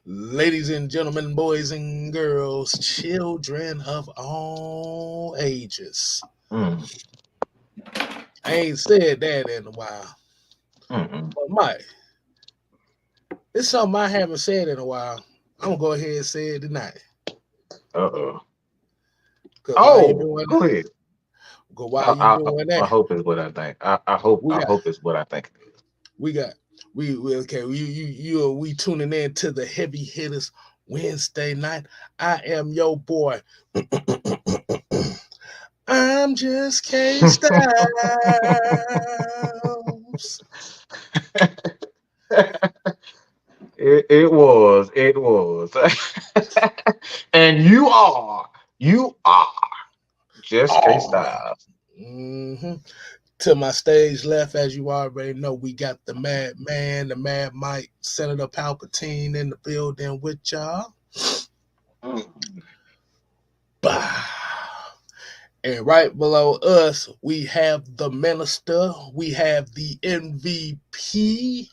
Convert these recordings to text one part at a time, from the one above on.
Ladies and gentlemen, boys and girls, children of all ages. Mm, I ain't said that in a while. mm-mm. But Mike, it's something I haven't said in a while. I'm gonna go ahead and say it tonight. Uh-oh. Cause while you Oh, doing go ahead. cause while you doing I that, hope it's what I think. we I got hope it's what I think it is. we got we okay, we tuning in to the heavy hitters Wednesday night. I am your boy. I'm just K Styles. It was. And you are just K Oh, Styles. hmm to my stage left, as you already know, we got the Mad Man, the Mad Mike, Senator Palpatine in the building with y'all. Mm. Bah. And right below us, we have the Minister, we have the MVP.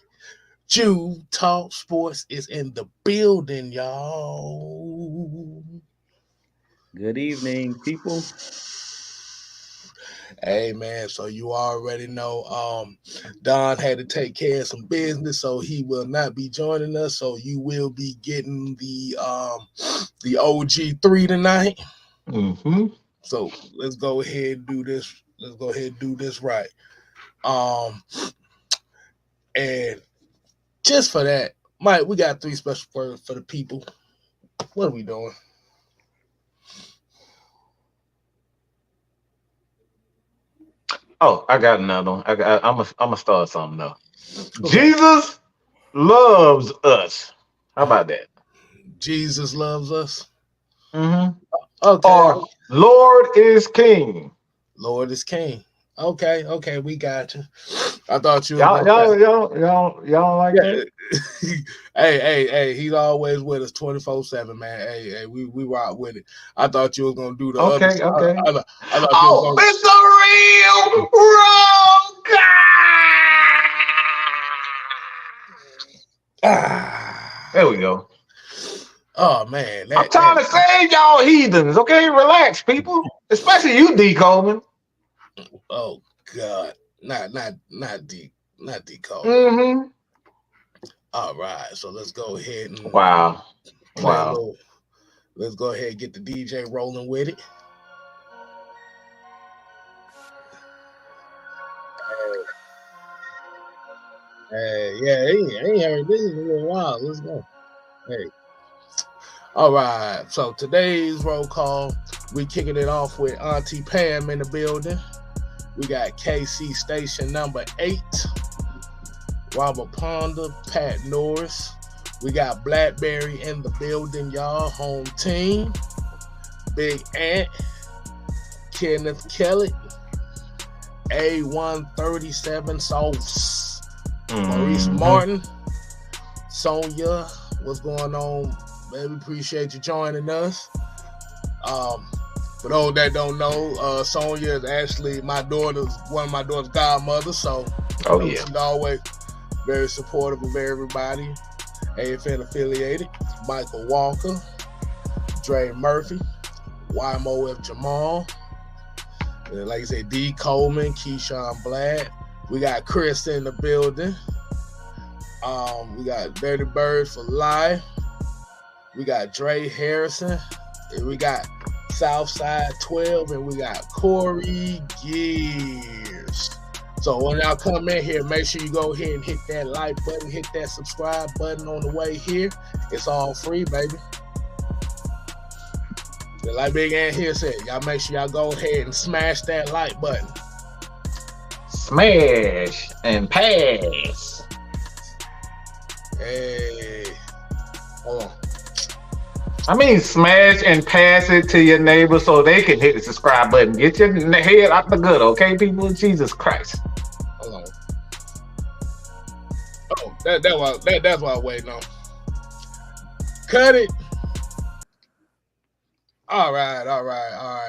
Jew Talk Sports is in the building, y'all. Good evening, people. Hey man, so you already know Don had to take care of some business, so he will not be joining us. So you will be getting the OG3 tonight. Mm-hmm. So let's go ahead and do this. Let's go ahead and do this right. Um and just for that, Mike, we got three special words for the people. What are we doing? Oh, I got another one. I'm gonna start something though. Okay. Jesus loves us. How about that? Jesus loves us. Mm-hmm. Okay. Or Lord is King. Lord is King. Okay, okay, we got you. I thought you was Y'all, gonna say, y'all, y'all, y'all, y'all like yeah. that? Hey, he's always with us 24/7, man. Hey, we rock with it. I thought you was gonna do the other. Okay, okay. I thought you was Oh, gonna. it's the real wrong guy. There we Ah, go. oh man, I'm that. trying to save y'all heathens. Okay, relax, people. Especially you, D. Coleman. Oh God, not D Coleman. Mm-hmm. All right, so let's go ahead and Wow. play a Wow. little. Let's go ahead and get the DJ rolling with it. Hey, yeah, I ain't heard this in a little while. Let's go. Hey. All right. So today's roll call, we kicking it off with Auntie Pam in the building. We got KC Station number 8, Robert Ponder, Pat Norris. We got Blackberry in the building, y'all. Home team. Big Ant, Kenneth Kelly, A137 Sauce, Maurice Mm-hmm. Martin, Sonia. What's going on, baby? Appreciate you joining us. Um, for those that don't know, Sonia is actually one of my daughter's godmothers. So, Oh yeah. she's always very supportive of everybody. AFN affiliated. Michael Walker, Dre Murphy, YMOF Jamal, and like I said, D Coleman, Keyshawn Black. We got Chris in the building. We got Dirty Birds for Life. We got Dre Harrison. And we got Southside 12. And we got Corey Gears. So when y'all come in here, make sure you go ahead and hit that like button, hit that subscribe button on the way here. It's all free, baby. And like Big Ant here said, y'all make sure y'all go ahead and smash that like button. Smash and pass. Hey, hold on. I mean, smash and pass it to your neighbor so they can hit the subscribe button. Get your head out the gutter, okay, people? Jesus Christ. Hold on. Oh, that's what I'm waiting on. Cut it. All right,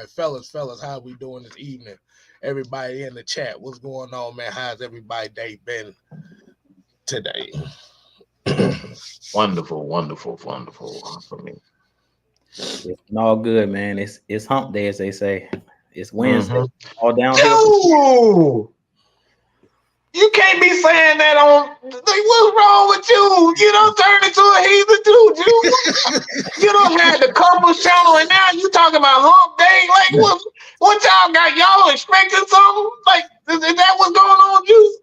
fellas, how we doing this evening? Everybody in the chat, what's going on, man? How's everybody day been? today. Wonderful, wonderful, wonderful for me. It's all good, man. It's hump day, as they say. It's Wednesday. Mm-hmm. All downhill. Dude, you can't be saying that on. Like, what's wrong with you? You don't turn into a heathen too, dude. You don't have the couples channel, and now you talking about hump day. Like, what y'all got? Y'all expecting something? Like, is that what's going on, you?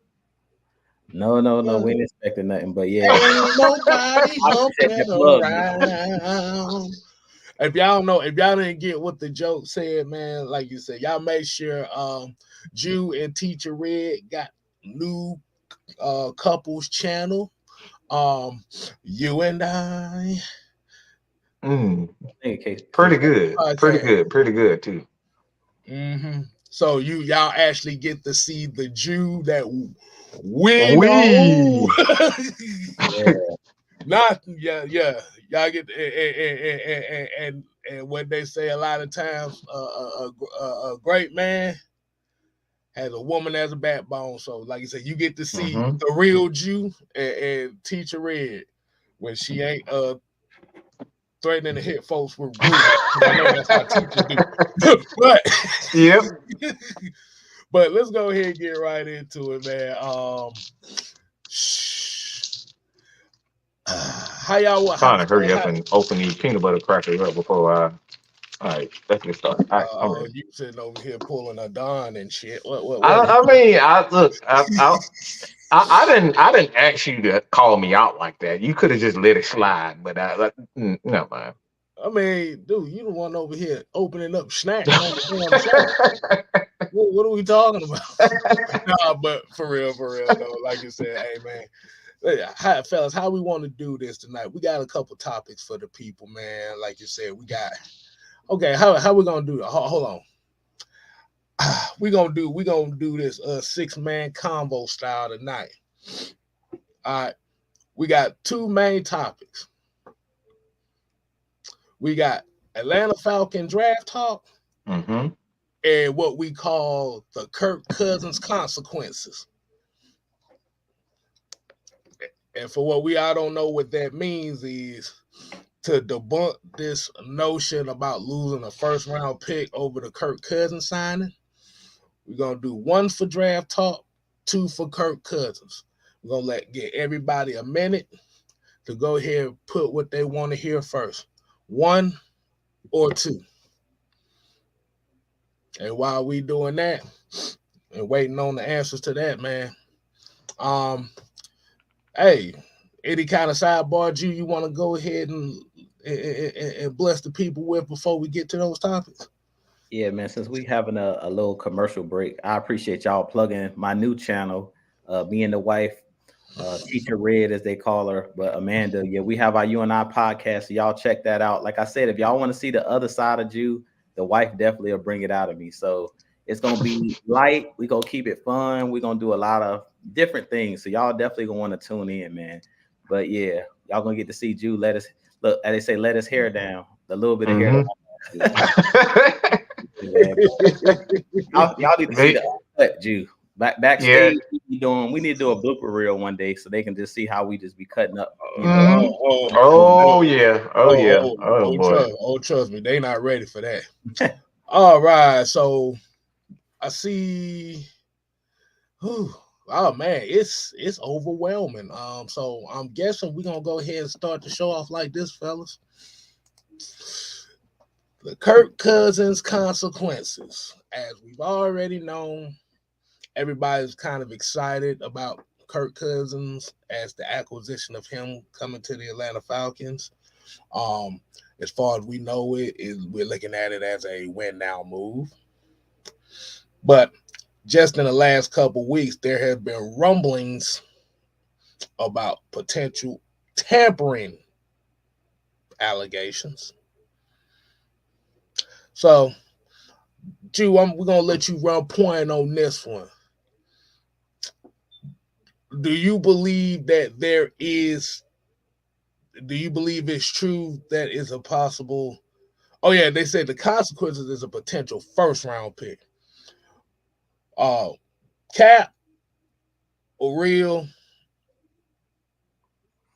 No. We ain't expecting nothing, but yeah. Ain't nobody I'll humping set the plug, around. If y'all know, if y'all didn't get what the joke said, man, like you said, y'all make sure Jew and Teacher Red got new couples channel. You and I. Pretty good. Pretty good too. Mm-hmm. So y'all actually get to see the Jew that we know. Yeah. Not yeah. Y'all get and what they say a lot of times, a great man has a woman as a backbone. So, like you said, you get to see the real Jew and Teacher Red when she ain't threatening to hit folks with rules. I know that's how teachers do. But yep. But let's go ahead and get right into it, man. How y'all trying to hurry up and open these peanut butter crackers up before I. All right, let's get started. You sitting over here pulling a Don and shit. What? I mean, I didn't ask you to call me out like that. You could have just let it slide, but no, man. I mean, dude, you the one over here opening up snacks on the damn show. What are we talking about? Nah, but for real, though, like you said, hey, man. Hi, fellas, how we want to do this tonight? We got a couple topics for the people, man. Like you said, we got. Okay, how we gonna do it? Hold on. We gonna do this 6-man combo style tonight. All right, we got 2 main topics. We got Atlanta Falcon draft talk, and what we call the Kirk Cousins consequences. And for what we all don't know what that means is to debunk this notion about losing a first-round pick over the Kirk Cousins signing. We're going to do 1 for draft talk, 2 for Kirk Cousins. We're going to get everybody a minute to go ahead and put what they want to hear first. 1 or 2. And while we doing that and waiting on the answers to that, man, hey, any kind of sidebar you want to go ahead and bless the people with before we get to those topics? Yeah, man, since we having a little commercial break, I appreciate y'all plugging my new channel, me and the wife, Teacher Red, as they call her, but Amanda. Yeah, we have our You and I podcast, so y'all check that out. Like I said, if y'all want to see the other side of you, the wife definitely will bring it out of me. So it's going to be light. We're going to keep it fun. We're going to do a lot of different things. So y'all definitely going to want to tune in, man. But yeah, y'all going to get to see Jew let us, look, as they say, let his hair down, a little bit of hair. Y'all need to see the uncut Jew. Backstage, we need to do a blooper reel one day so they can just see how we just be cutting up. You know? Oh, trust me, they not ready for that. All right, so I see. Oh man, it's overwhelming. So I'm guessing we're gonna go ahead and start the show off like this, fellas. The Kirk Cousins consequences, as we've already known. Everybody's kind of excited about Kirk Cousins as the acquisition of him coming to the Atlanta Falcons. As far as we know we're looking at it as a win now move. But just in the last couple weeks, there have been rumblings about potential tampering allegations. So, Jew, we're going to let you run point on this one. Do you believe that do you believe it's true that is a possible? Oh yeah, they said the consequences is a potential first-round pick. Cap or real?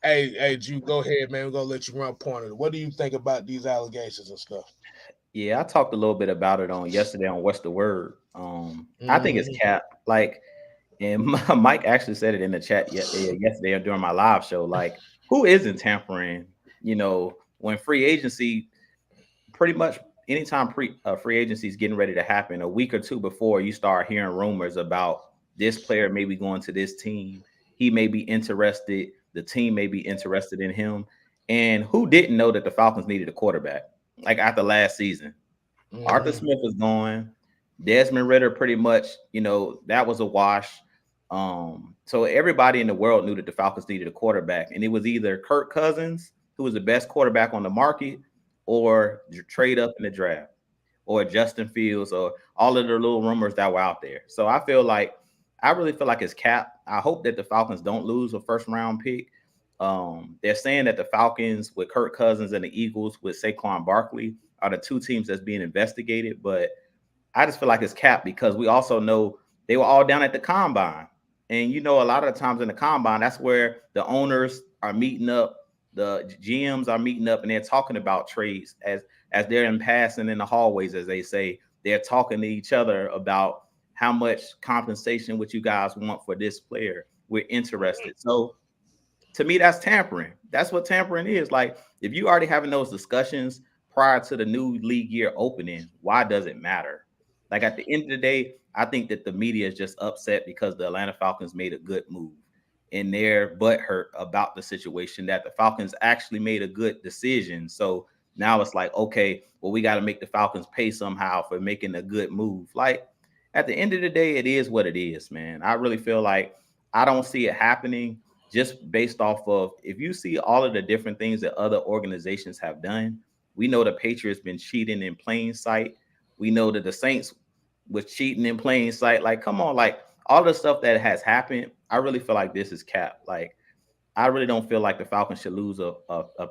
Hey, Drew, go ahead, man. We're gonna let you run point. What do you think about these allegations and stuff? Yeah, I talked a little bit about it on yesterday on What's the Word. I think it's Mm-hmm. cap. Like, and Mike actually said it in the chat yesterday during my live show. Like, who isn't tampering? When free agency, pretty much anytime free agency is getting ready to happen, a week or two before, you start hearing rumors about this player may be going to this team. He may be interested. The team may be interested in him. And who didn't know that the Falcons needed a quarterback? Like after last season, Arthur Mm-hmm. Smith was going. Desmond Ritter, pretty much, that was a wash. So everybody in the world knew that the Falcons needed a quarterback, and it was either Kirk Cousins, who was the best quarterback on the market, or trade up in the draft, or Justin Fields, or all of the little rumors that were out there. So I really feel like it's cap. I hope that the Falcons don't lose a first round pick. They're saying that the Falcons with Kirk Cousins and the Eagles with Saquon Barkley are the two teams that's being investigated, but I just feel like it's capped because we also know they were all down at the combine. And a lot of the times in the combine, that's where the owners are meeting up, the GMs are meeting up, and they're talking about trades as they're in passing in the hallways, as they say. They're talking to each other about how much compensation would you guys want for this player. We're interested. So to me, that's tampering. That's what tampering is. Like, if you already having those discussions prior to the new league year opening, why does it matter? Like, at the end of the day, I think that the media is just upset because the Atlanta Falcons made a good move and they're butthurt about the situation that the Falcons actually made a good decision. So now it's like, okay, well, we got to make the Falcons pay somehow for making a good move. Like, at the end of the day, it is what it is, man. I really feel like I don't see it happening just based off of, if you see all of the different things that other organizations have done. We know the Patriots been cheating in plain sight. We know that the Saints was cheating in plain sight. Like, come on, like all the stuff that has happened, I really feel like this is cap. Like, I really don't feel like the Falcons should lose a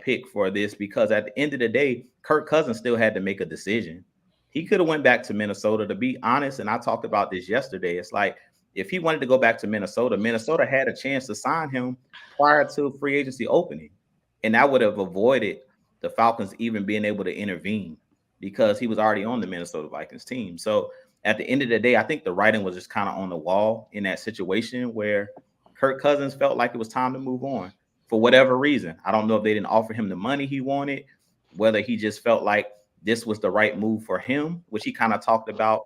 pick for this, because at the end of the day, Kirk Cousins still had to make a decision. He could have went back to Minnesota, to be honest, and I talked about this yesterday. It's like, if he wanted to go back to Minnesota, Minnesota had a chance to sign him prior to free agency opening, and that would have avoided the Falcons even being able to intervene because he was already on the Minnesota Vikings team. So at the end of the day, I think the writing was just kind of on the wall in that situation where Kirk Cousins felt like it was time to move on for whatever reason. I don't know if they didn't offer him the money he wanted, whether he just felt like this was the right move for him, which he kind of talked about,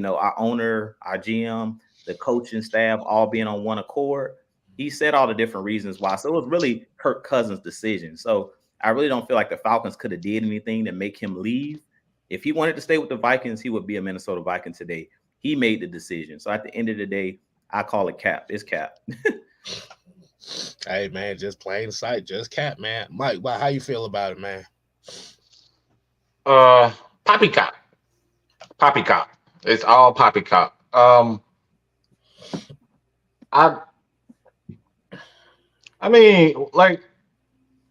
our owner, our GM, the coaching staff all being on one accord. He said all the different reasons why. So it was really Kirk Cousins' decision. So I really don't feel like the Falcons could have did anything to make him leave. If he wanted to stay with the Vikings, he would be a Minnesota Viking today. He made the decision. So at the end of the day, I call it cap. It's cap. Hey, man, just plain sight, just cap, man. Mike, how you feel about it, man? Poppycock. Poppycock. It's all poppycock. I I mean, like,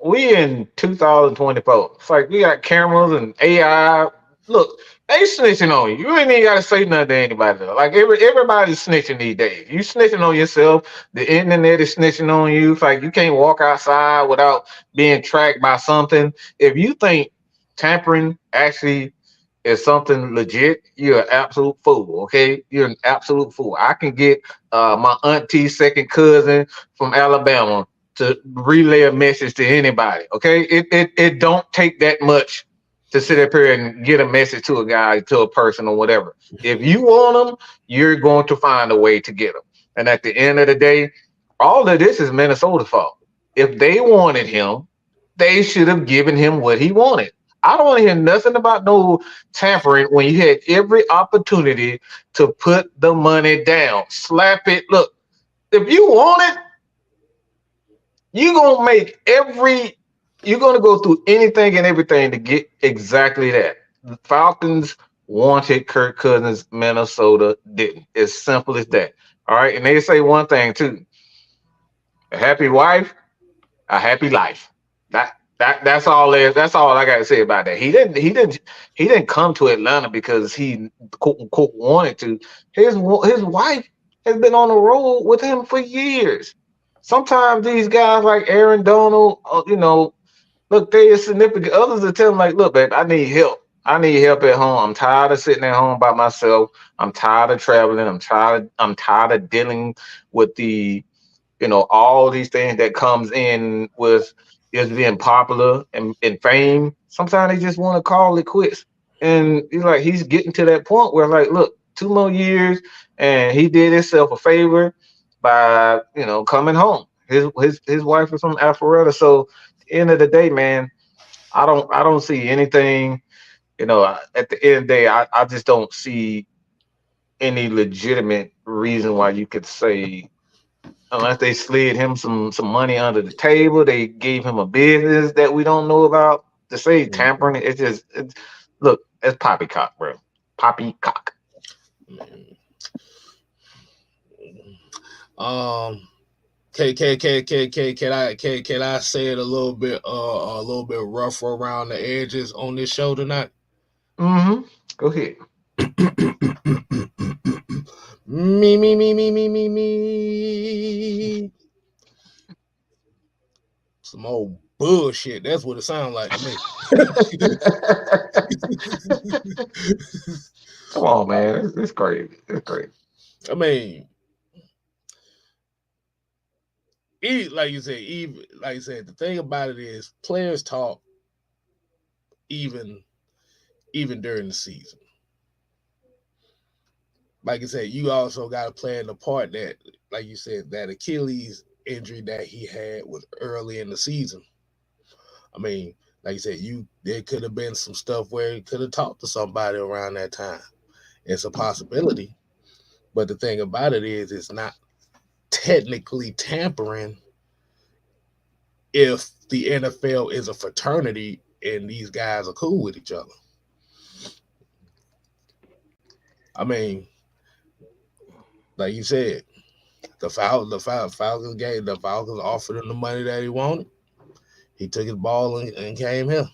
we in 2024. It's like we got cameras and AI. Look, they snitching on you. You ain't even gotta say nothing to anybody. Like everybody's snitching these days. You snitching on yourself. The internet is snitching on you. It's like you can't walk outside without being tracked by something. If you think tampering actually is something legit, you're an absolute fool. Okay, you're an absolute fool. I can get my auntie's second cousin from Alabama to relay a message to anybody. Okay, it don't take that much to sit up here and get a message to a guy, to a person, or whatever. If you want them, you're going to find a way to get them. And at the end of the day, all of this is Minnesota's fault. If they wanted him, they should have given him what he wanted. I don't want to hear nothing about no tampering when you had every opportunity to put the money down. Slap it. Look, if you want it, you're gonna go through anything and everything to get exactly that. The Falcons wanted Kirk Cousins, Minnesota didn't. As simple as that. All right. And they say one thing too: a happy wife, a happy life. That's all that's all I gotta say about that. He didn't come to Atlanta because he quote unquote wanted to. His wife has been on the road with him for years. sometimes these guys like Aaron Donald, look, they are significant others that tell them like, look, babe, I need help. I need help at home. I'm tired of sitting at home by myself. I'm tired of traveling. I'm tired of dealing with the all these things that comes in with just being popular and fame. Sometimes they just want to call it quits. And he's getting to that point where like, look, 2 more years, and he did himself a favor by coming home. His wife is from Alpharetta. So at the end of the day, man, I don't see anything. At the end of the day, I just don't see any legitimate reason why you could say, unless they slid him some money under the table, they gave him a business that we don't know about. To say tampering, look, it's poppycock, bro. Poppycock. Can I say it a little bit rough around the edges on this show tonight? Mm-hmm. Go ahead. Me. Some old bullshit. That's what it sounds like to me. Come on, man. It's crazy. It's crazy. I mean, like you said, the thing about it is players talk even during the season. Like I said, you also got to play in the part that, like you said, that Achilles injury that he had was early in the season. I mean, like you said, there could have been some stuff where he could have talked to somebody around that time. It's a possibility. But the thing about it is it's not technically tampering if the NFL is a fraternity and these guys are cool with each other. I mean, like you said, the Falcons offered him the money that he wanted. He took his ball and came here.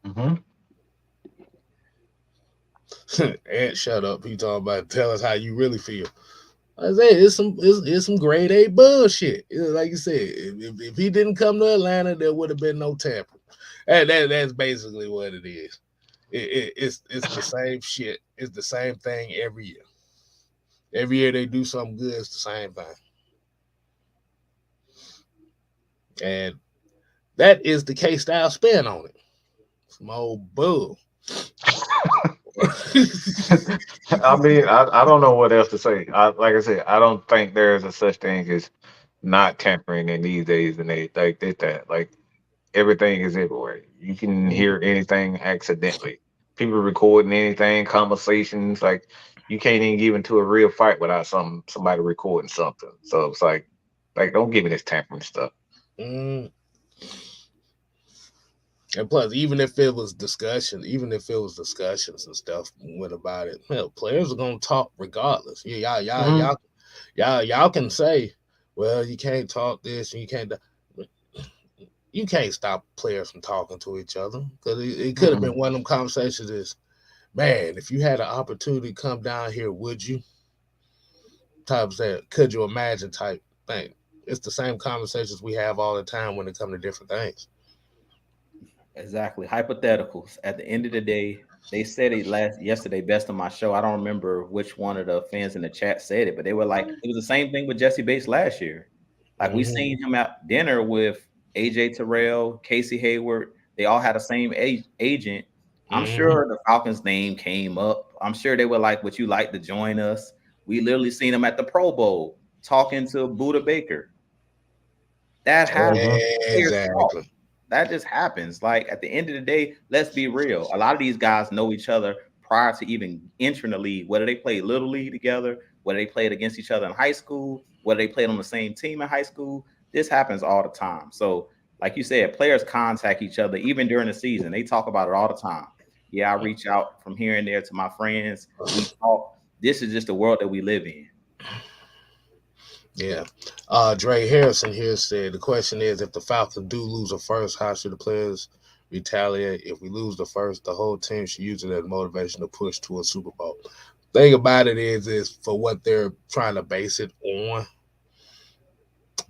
Mm-hmm. Ant, shut up. He talking about tell us how you really feel. I say it's some grade A bullshit. Like you said, if he didn't come to Atlanta, there would have been no tampering. That's basically what it is. It's the same shit. It's the same thing every year. Every year they do something good. It's the same thing. And that is the K-Style spin on it. Some old bull. I mean, I don't know what else to say. Like I said, I don't think there's a such thing as not tampering in these days and they like did that. Like everything is everywhere. You can hear anything accidentally. People recording anything, conversations, like you can't even get into a real fight without somebody recording something. So it's like don't give me this tampering stuff. Mm. And plus, even if it was discussions and stuff went about it, hell, players are gonna talk regardless. Yeah, y'all can say, well, you can't talk this and you can't. You can't stop players from talking to each other because it could have been one of them conversations. Is man, if you had an opportunity to come down here, would you? Type that, could you imagine? Type thing. It's the same conversations we have all the time when it comes to different things. Exactly. Hypotheticals. At the end of the day, they said it yesterday, best of my show. I don't remember which one of the fans in the chat said it, but they were like, it was the same thing with Jesse Bates last year. Like we seen him at dinner with AJ Terrell, Casey Hayward. They all had the same agent. I'm sure the Falcons name came up. I'm sure they were like, would you like to join us? We literally seen him at the Pro Bowl talking to Buda Baker. That happened. Exactly. That just happens. Like at the end of the day, let's be real. A lot of these guys know each other prior to even entering the league, whether they played little league together, whether they played against each other in high school, whether they played on the same team in high school. This happens all the time. So, like you said, players contact each other even during the season. They talk about it all the time. Yeah, I reach out from here and there to my friends. We talk. This is just the world that we live in. Yeah. Dre Harrison here said the question is, if the Falcons do lose a first, how should the players retaliate? If we lose the first, the whole team should use it as motivation to push to a Super Bowl. Thing about it is for what they're trying to base it on.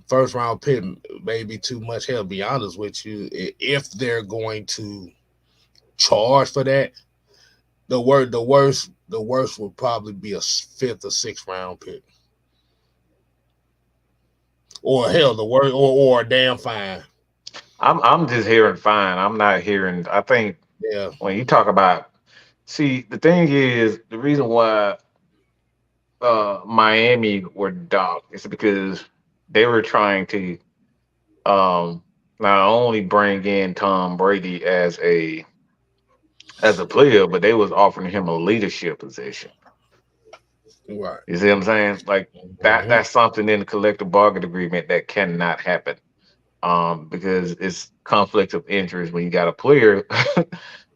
first round pick may be too much. Hell, be honest with you, if they're going to charge for that, the worst would probably be a fifth or sixth round pick, or hell, the worst, or a damn fine. I'm just hearing fine. I'm not hearing. I think Yeah, when you talk about, see, the thing is the reason why Miami were docked is because they were trying to um not only bring in Tom Brady as a player, but they was offering him a leadership position. right. You see what I'm saying? Like Mhm. that's something in the collective bargaining agreement that cannot happen. Because it's conflict of interest when you got a player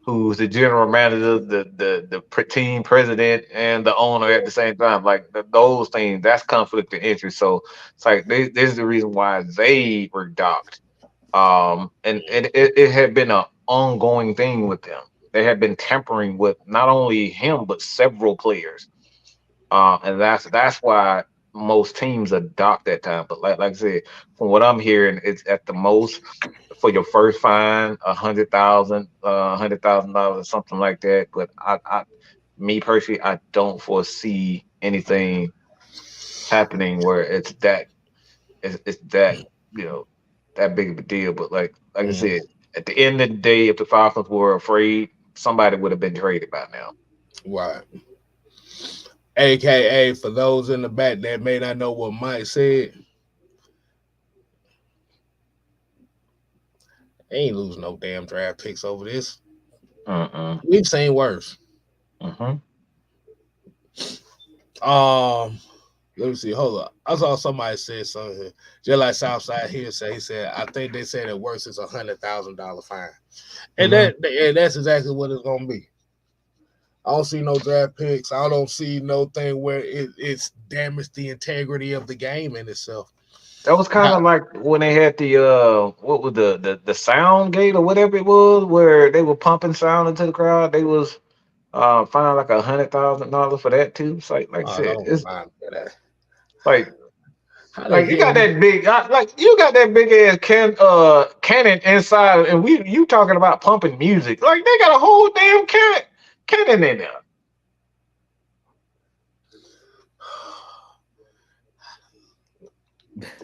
who's the general manager, the team president, and the owner at the same time. Like those things, that's conflict of interest. So it's like this is the reason why they were docked. And it had been an ongoing thing with them. They had been tampering with not only him but several players. And that's why most teams adopt that time. But like I said, from what I'm hearing, it's at the most for your first fine, $100,000 or something like that. But me personally, I don't foresee anything happening where it's that you know that big of a deal. But like I Mhm. said, at the end of the day, if the Falcons were afraid, somebody would have been traded by now. Right. AKA for those in the back that may not know what Mike said, ain't lose no damn draft picks over this. Mm-mm. We've seen worse. Mm-hmm. Um, Let me see. Hold up. I saw somebody say something here. Just like Southside here say, he said, I think they said it worse is $100,000 fine. And Mm-hmm. that's exactly what it's gonna be. I don't see no draft picks. I don't see no thing where it's damaged the integrity of the game in itself. That was kind Now, of like when they had the what was the sound gate or whatever it was, where they were pumping sound into the crowd. They was fined like $100,000 for that too. It's like I oh, said, don't it's remind me of that. like How the like you got hell that big like you got that big ass cannon inside, and you talking about pumping music. Like they got a whole damn cannon in there.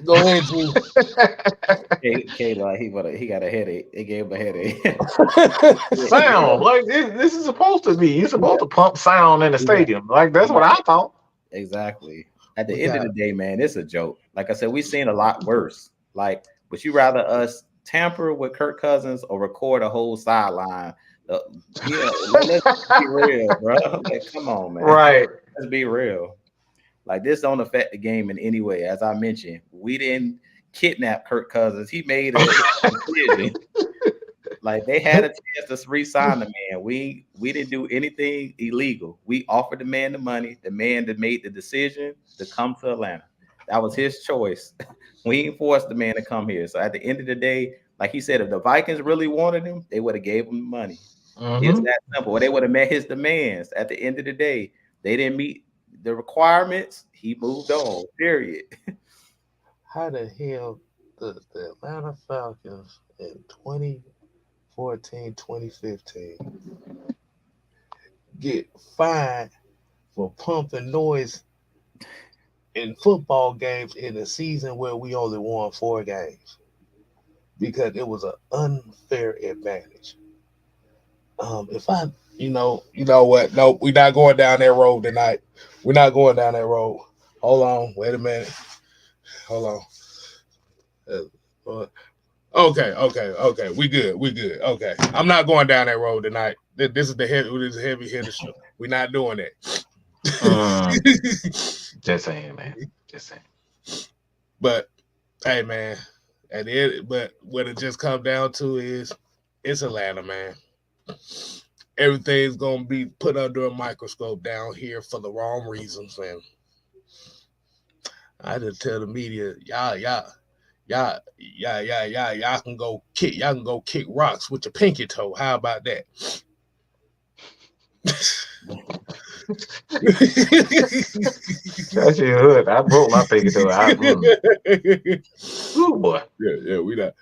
go ahead, G. K like he got a headache. It gave him a headache. Sound like this is supposed to be. You're supposed to pump sound in the we got stadium. Like that's we what got I thought. Exactly. At the we end of got the day, man, it's a joke. Like I said, we've seen a lot worse. Like, would you rather us tamper with Kirk Cousins or record a whole sideline? Uh, yeah, let's be real, bro. Like, come on, man. Right. Let's be real. Like, this don't affect the game in any way. As I mentioned, we didn't kidnap Kirk Cousins. He made a decision. Like they had a chance to re-sign the man. We didn't do anything illegal. We offered the man the money. The man that made the decision to come to Atlanta. That was his choice. We ain't forced the man to come here. So at the end of the day, like he said, if the Vikings really wanted him, they would have gave him the money. It's Hmm. that simple. Or they would have met his demands. At the end of the day, they didn't meet the requirements. He moved on. Period. how the hell the Atlanta Falcons in 2014, 2015 get fined for pumping noise in football games in a season where we only won 4 games because it was an unfair advantage. If I, you know what? Nope, we're not going down that road tonight. We're not going down that road. Hold on, wait a minute. Hold on. Okay. We good. We good. Okay, I'm not going down that road tonight. This is this is a heavy hitter show. We're not doing that. Mm, just saying, man. Just saying. But hey, man, at the end, but what it just comes down to is it's Atlanta, man. Everything's gonna be put under a microscope down here for the wrong reasons, and I just tell the media, y'all can go kick rocks with your pinky toe. How about that? That shit hood. I broke my pinky toe. Ooh boy. Yeah, we not.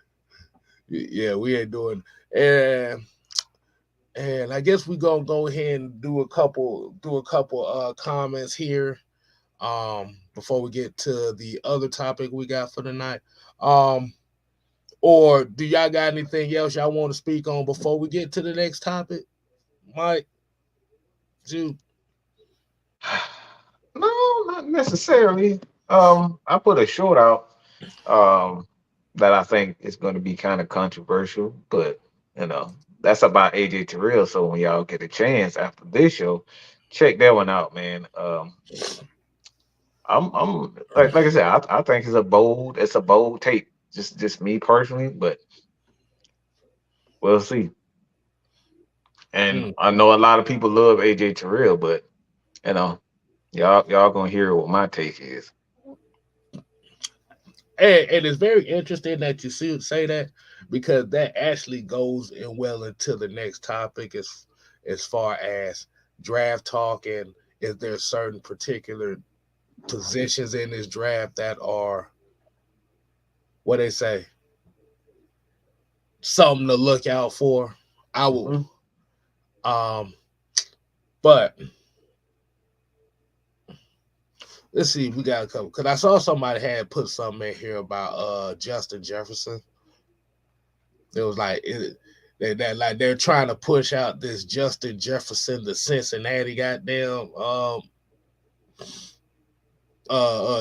Yeah, we ain't doing. And I guess we gonna go ahead and do a couple comments here. Before we get to the other topic we got for tonight. Or do y'all got anything else y'all want to speak on before we get to the next topic? Mike, Jude. No, not necessarily. I put a short out that I think is going to be kind of controversial, but that's about AJ Terrell. So when y'all get a chance after this show, check that one out, man. I'm like I said, I think it's a bold take. Just me personally, but we'll see. And Mm. I know a lot of people love AJ Terrell, but you know, y'all gonna hear what my take is. And it's very interesting that you say that because that actually goes in well into the next topic as far as draft talk and is there certain particular positions in this draft that are what they say something to look out for. I will Hmm. um but let's see, we got a couple because I saw somebody had put something in here about Justin Jefferson. It was like that like they're trying to push out this Justin Jefferson, the Cincinnati goddamn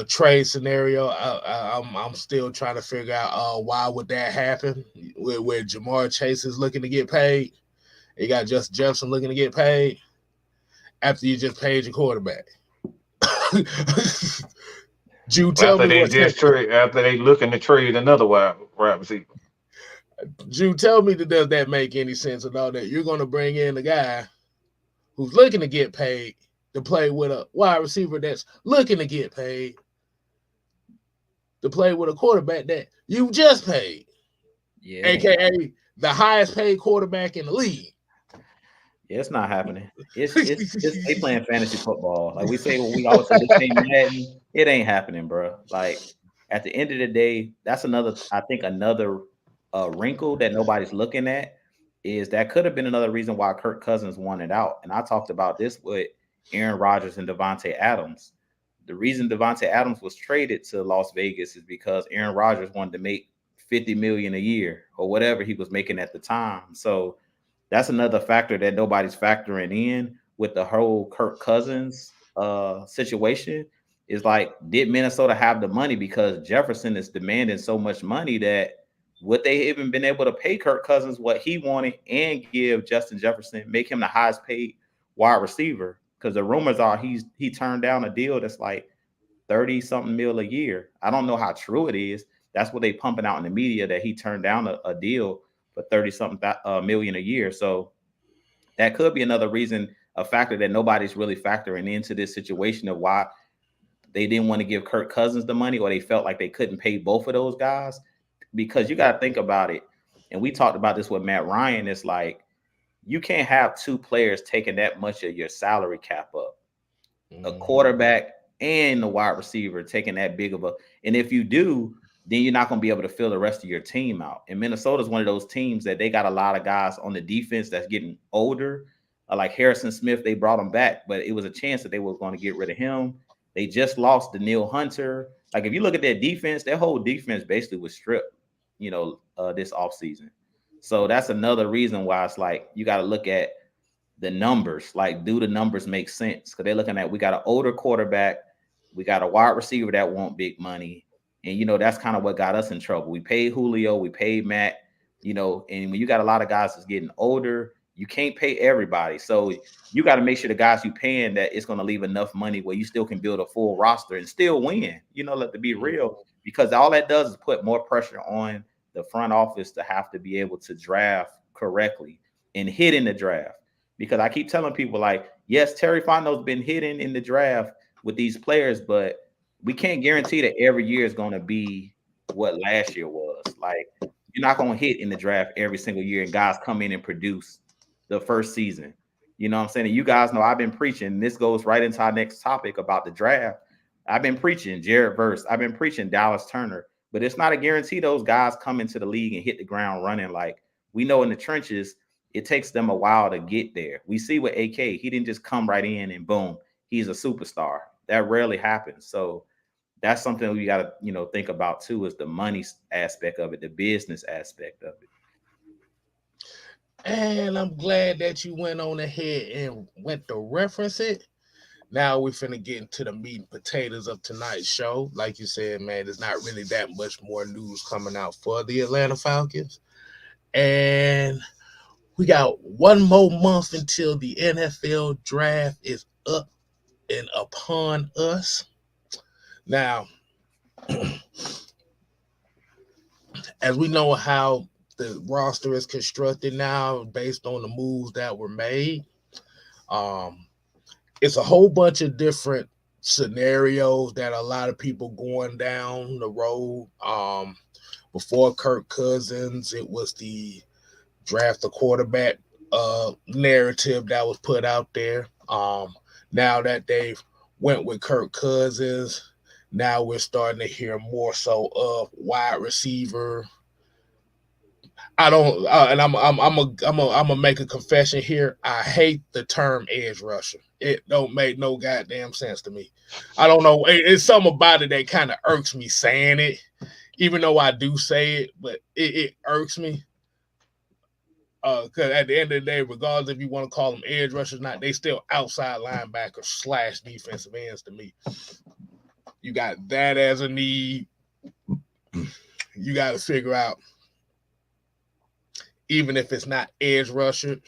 trade scenario. I'm still trying to figure out why would that happen where Jamar Chase is looking to get paid. You got Justin Jefferson looking to get paid after you just paid your quarterback. Jew, tell After me they what just trade, after they looking to trade another wide receiver. Jew, tell me that does that make any sense at all? That you're going to bring in a guy who's looking to get paid to play with a wide receiver that's looking to get paid to play with a quarterback that you just paid, Yeah, it ain't aka the highest paid quarterback in the league. Yeah, it's not happening. It's they playing fantasy football. Like we say, when we always say this ain't Madden. It ain't happening, bro. Like at the end of the day, that's another. I think another wrinkle that nobody's looking at is that could have been another reason why Kirk Cousins wanted out. And I talked about this with Aaron Rodgers and Devontae Adams. The reason Devontae Adams was traded to Las Vegas is because Aaron Rodgers wanted to make 50 million a year or whatever he was making at the time. So that's another factor that nobody's factoring in with the whole Kirk Cousins situation. Is like, did Minnesota have the money? Because Jefferson is demanding so much money that would they even been able to pay Kirk Cousins what he wanted and give Justin Jefferson, make him the highest paid wide receiver? Because the rumors are he turned down a deal that's like 30 something mil a year. I don't know how true it is. That's what they pumping out in the media, that he turned down a deal for 30 something million a year. So that could be another reason, a factor that nobody's really factoring into this situation of why they didn't want to give Kirk Cousins the money, or they felt like they couldn't pay both of those guys. Because you got to think about it. And we talked about this with Matt Ryan. It's like, you can't have two players taking that much of your salary cap up, a quarterback and the wide receiver taking that big of a. And if you do, then you're not going to be able to fill the rest of your team out. And Minnesota's one of those teams that they got a lot of guys on the defense that's getting older. Like Harrison Smith, they brought him back, but it was a chance that they were going to get rid of him. They just lost Daniil Hunter. Like, if you look at their defense, their whole defense basically was stripped, this offseason. So that's another reason why it's like you got to look at the numbers. Like, do the numbers make sense? Because they're looking at, we got an older quarterback, we got a wide receiver that want big money, and that's kind of what got us in trouble. We paid Julio, we paid Matt, and when you got a lot of guys that's getting older, you can't pay everybody. So you got to make sure the guys you paying, that it's going to leave enough money where you still can build a full roster and still win. Let to be real, because all that does is put more pressure on the front office to have to be able to draft correctly and hit in the draft. Because I keep telling people, like, yes, Terry Fondo's been hitting in the draft with these players, but we can't guarantee that every year is going to be what last year was. Like, you're not going to hit in the draft every single year and guys come in and produce the first season. You know what I'm saying? And you guys know I've been preaching. This goes right into our next topic about the draft. I've been preaching Jared Verse. I've been preaching Dallas Turner. But it's not a guarantee those guys come into the league and hit the ground running. Like we know in the trenches, it takes them a while to get there. We see with AK, he didn't just come right in and boom, he's a superstar. That rarely happens. So that's something we got to, think about too, is the money aspect of it, the business aspect of it. And I'm glad that you went on ahead and went to reference it. Now we're finna get into the meat and potatoes of tonight's show. Like you said, man, there's not really that much more news coming out for the Atlanta Falcons. And we got one more month until the NFL draft is up and upon us. Now, as we know how the roster is constructed now based on the moves that were made, it's a whole bunch of different scenarios that a lot of people going down the road. Before Kirk Cousins, it was the draft a quarterback narrative that was put out there. Now that they've went with Kirk Cousins, now we're starting to hear more so of wide receiver. I don't, and I'm gonna make a confession here. I hate the term edge rusher. It don't make no goddamn sense to me. I don't know. It's something about it that kind of irks me saying it, even though I do say it, but it irks me. Because at the end of the day, regardless if you want to call them edge rushers or not, they still outside linebackers / defensive ends to me. You got that as a need. You got to figure out, even if it's not edge rusher.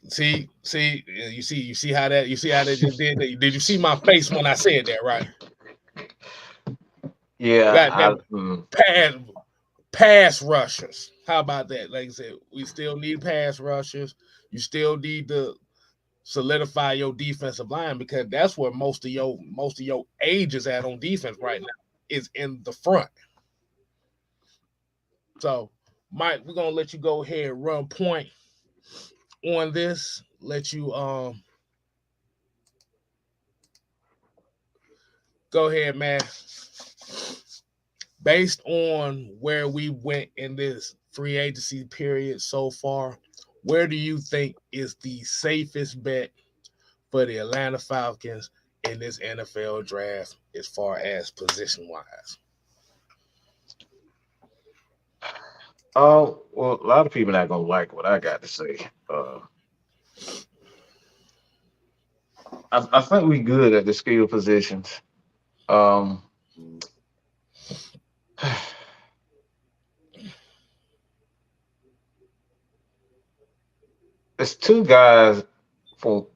You see how they just did. Did you see my face when I said that, right? Yeah. Pass rushers. How about that? Like I said, we still need pass rushers. You still need to solidify your defensive line, because that's where most of your age is at on defense right now, is in the front. So, Mike, we're gonna let you go ahead and run point on this. Let you go ahead, man. Based on where we went in this free agency period so far, where do you think is the safest bet for the Atlanta Falcons in this NFL draft as far as position-wise? Oh, well, a lot of people not gonna like what I got to say. I think we good at the skill positions. There's two guys for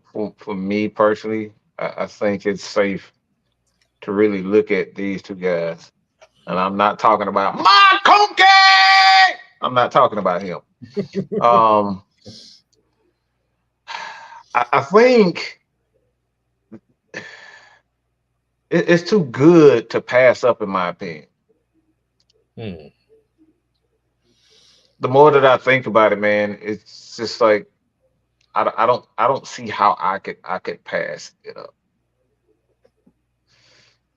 me personally. I think it's safe to really look at these two guys, and I'm not talking about my Conkey. I'm not talking about him. I think it's too good to pass up, in my opinion. The more that I think about it, man, it's just like I don't see how I could pass it up.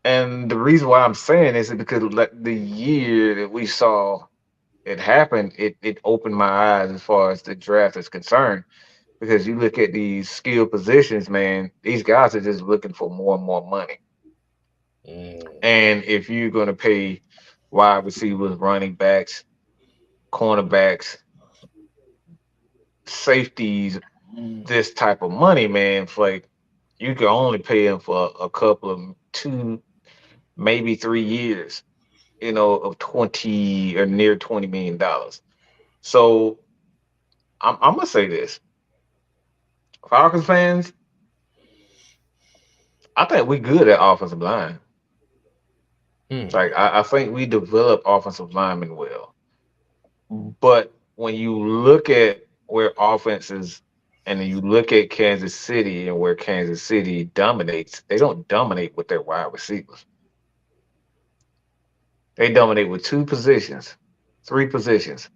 And the reason why I'm saying is because the year that we saw it happen, it opened my eyes as far as the draft is concerned. Because you look at these skill positions, man, these guys are just looking for more and more money. And if you're going to pay wide receivers, running backs, cornerbacks, safeties, this type of money, man, for like you can only pay them for a couple of 2, maybe 3 years, of 20 or near $20 million. So I'm gonna say this. Falcons fans, I think we good at offensive line. Like I think we develop offensive linemen well. But when you look at where offenses and you look at Kansas City and where Kansas City dominates, they don't dominate with their wide receivers. They dominate with 2 positions, 3 positions.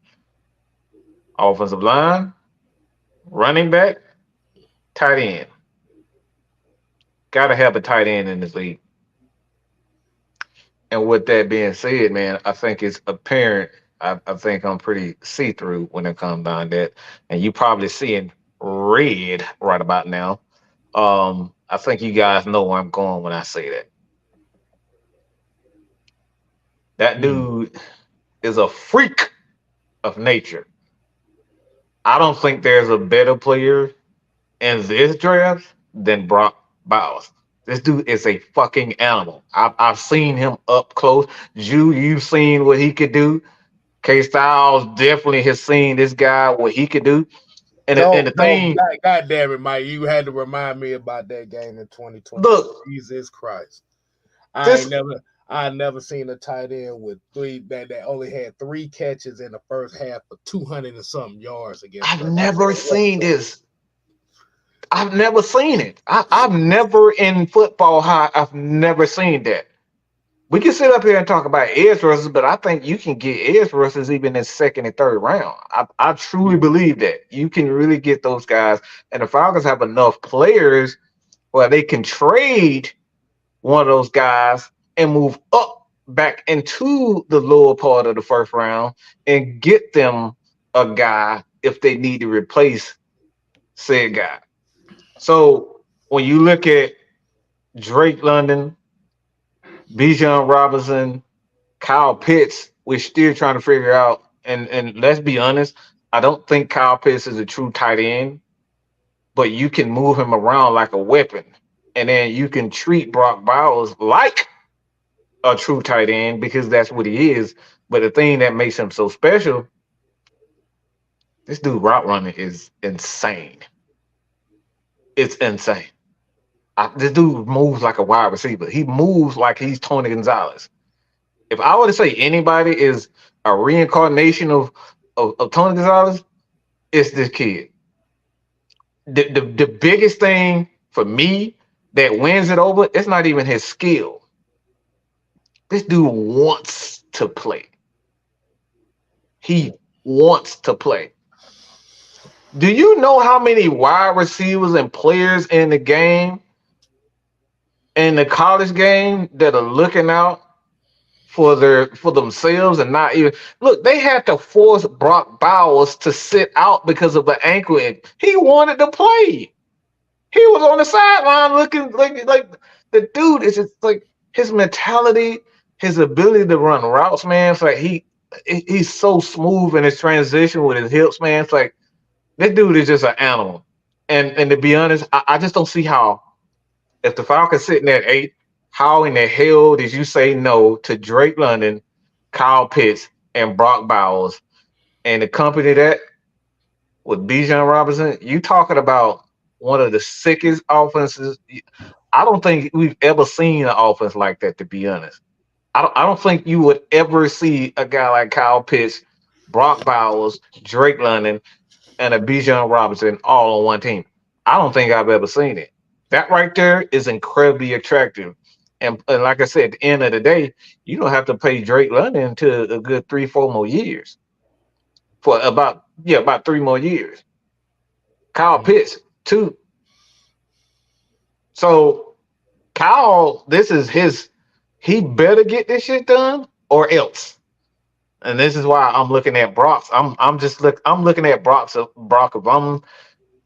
Offensive line, running back, tight end. Got to have a tight end in this league. And with that being said, man, I think it's apparent. I think I'm pretty see through when it comes down to that. And you probably seeing red right about now. I think you guys know where I'm going when I say that. That dude is a freak of nature. I don't think there's a better player in this draft than Brock Bowers. This dude is a fucking animal. I've seen him up close. You've seen what he could do. K Styles definitely has seen this guy what he could do. And the thing, God damn it, Mike, you had to remind me about that game in 2020. Look, Jesus Christ, I never seen a tight end with three that only had 3 catches in the first half for 200 and something yards against. I've never seen this. I've never seen it. I've never in football high. I've never seen that. We can sit up here and talk about edge rushers, but I think you can get edge rushers even in second and third round. I truly believe that you can really get those guys, and the Falcons have enough players where they can trade one of those guys and move up back into the lower part of the first round and get them a guy if they need to replace said guy. So when you look at Drake London, Bijan Robinson, Kyle Pitts, we're still trying to figure out. And let's be honest, I don't think Kyle Pitts is a true tight end, but you can move him around like a weapon. And then you can treat Brock Bowers like a true tight end because that's what he is. But the thing that makes him so special, this dude route running is insane. It's insane. This dude moves like a wide receiver. He moves like he's Tony Gonzalez. If I were to say anybody is a reincarnation of Tony Gonzalez, it's this kid. The biggest thing for me that wins it over, it's not even his skill. This dude wants to play. He wants to play. Do you know how many wide receivers and players in the game, in the college game, that are looking out for themselves and not even look? They had to force Brock Bowers to sit out because of an ankle. He wanted to play. He was on the sideline looking like the dude is just like his mentality, his ability to run routes, man. It's like he's so smooth in his transition with his hips, man. It's like this dude is just an animal. And to be honest, I just don't see how, if the Falcons sitting at 8, how in the hell did you say no to Drake London, Kyle Pitts, and Brock Bowers, and the company that with Bijan Robinson? You talking about one of the sickest offenses. I don't think we've ever seen an offense like that, to be honest. I don't think you would ever see a guy like Kyle Pitts, Brock Bowers, Drake London, and a Bijan Robinson all on one team. I don't think I've ever seen it. That right there is incredibly attractive. And like I said, at the end of the day, you don't have to pay Drake London to a good 3-4 more years. For about 3 more years. Kyle Pitts, 2. So Kyle, this is he better get this shit done or else. And this is why I'm looking at Brock's. I'm looking at Brock. If I'm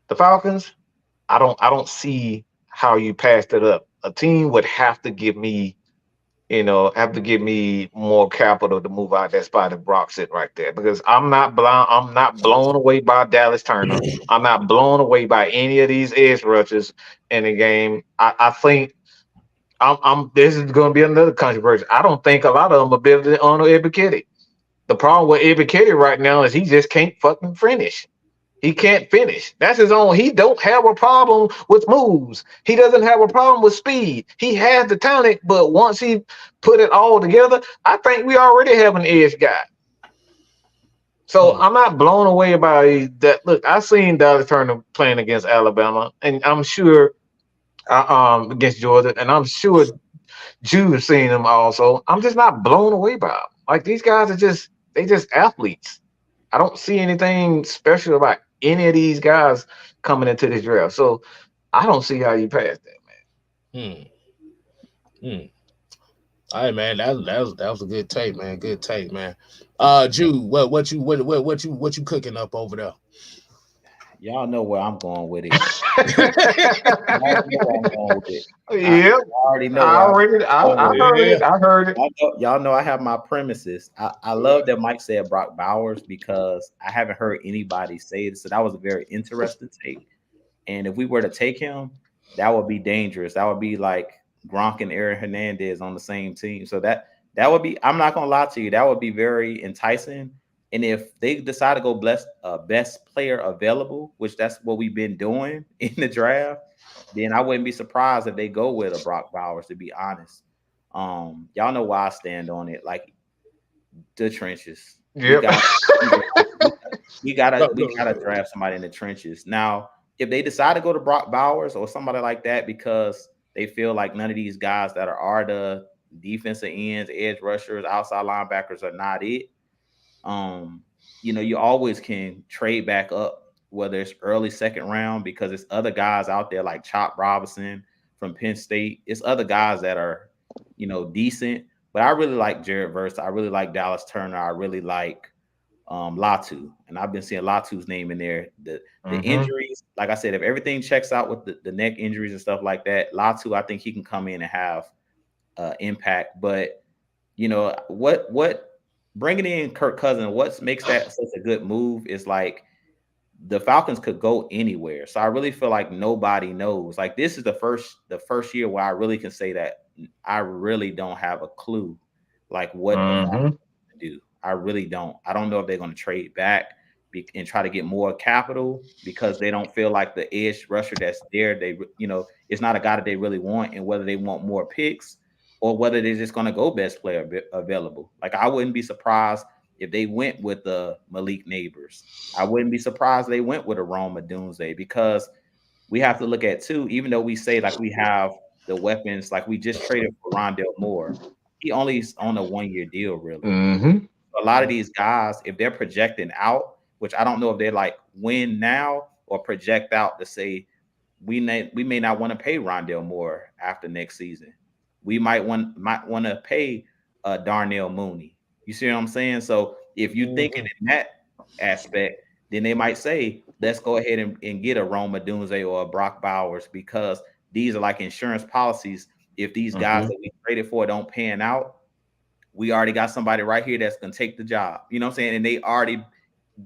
the Falcons, I don't see how you passed it up. A team would have to give me more capital to move out that spot if Brock sit right there, because I'm not blown away by Dallas Turner. I'm not blown away by any of these edge rushers in the game. I think this is going to be another controversy. I don't think a lot of them are better than Arnold Ebiketie. The problem with Ebiketie right now is he just can't fucking finish. He can't finish. That's his own. He don't have a problem with moves. He doesn't have a problem with speed. He has the talent, but once he put it all together, I think we already have an edge guy. So I'm not blown away by that. Look, I've seen Dallas Turner playing against Alabama, and I'm sure against Georgia, and I'm sure Jude has seen him also. I'm just not blown away by them. Like, these guys are just athletes. I don't see anything special about any of these guys coming into this draft. So I don't see how you pass that, Hmm. Hmm. All right, man. That was a good take, man. Good take, man. Jude, what you cooking up over there? Y'all know where I'm going with it. man. Y'all know where I'm going with it. Yep. I already know I where I'm already, going I with it. heard Yeah. it. I heard it. Y'all know I have my premises. I love that Mike said Brock Bowers because I haven't heard anybody say it. So that was a very interesting take. And if we were to take him, that would be dangerous. That would be like Gronk and Aaron Hernandez on the same team. So that would be. I'm not gonna lie to you. That would be very enticing. And if they decide to go best player available, which that's what we've been doing in the draft, then I wouldn't be surprised if they go with a Brock Bowers. To be honest, y'all know why I stand on it. Like the trenches, we Yep. got we gotta No, we no, gotta draft somebody in the trenches. Now, if they decide to go to Brock Bowers or somebody like that because they feel like none of these guys that are the defensive ends, edge rushers, outside linebackers are not it, um, you always can trade back up, whether it's early second round, because there's other guys out there like Chop Robinson from Penn State. It's other guys that are, decent. But I really like Jared Verse. I really like Dallas Turner. I really like Latu. And I've been seeing Latu's name in there. The Mm-hmm. injuries, like I said, if everything checks out with the neck injuries and stuff like that, Latu, I think he can come in and have impact. But what bringing in Kirk Cousins, what makes that such a good move is like the Falcons could go anywhere. So I really feel like nobody knows. Like this is the first year where I really can say that I really don't have a clue like what the Falcons Mm-hmm. are gonna do. I really don't. I don't know if they're going to trade back and try to get more capital because they don't feel like the edge rusher that's there. It's not a guy that they really want, and whether they want more picks or whether they're just going to go best player available. Like I wouldn't be surprised if they went with the Malik Neighbors. I wouldn't be surprised if they went with a Roma Dunze because we have to look at too, even though we say like we have the weapons, like we just traded for Rondell Moore. He only is on a 1 year deal, really. Mm-hmm. A lot of these guys, if they're projecting out, which I don't know if they're like win now or project out to say we may not want to pay Rondell Moore after next season. We might want to pay Darnell Mooney. You see what I'm saying? So if you're thinking Mhm. in that aspect, then they might say, let's go ahead and get a Roma Dunze or a Brock Bowers because these are like insurance policies. If these guys Mm-hmm. that we traded for don't pan out, we already got somebody right here that's gonna take the job. You know what I'm saying? And they already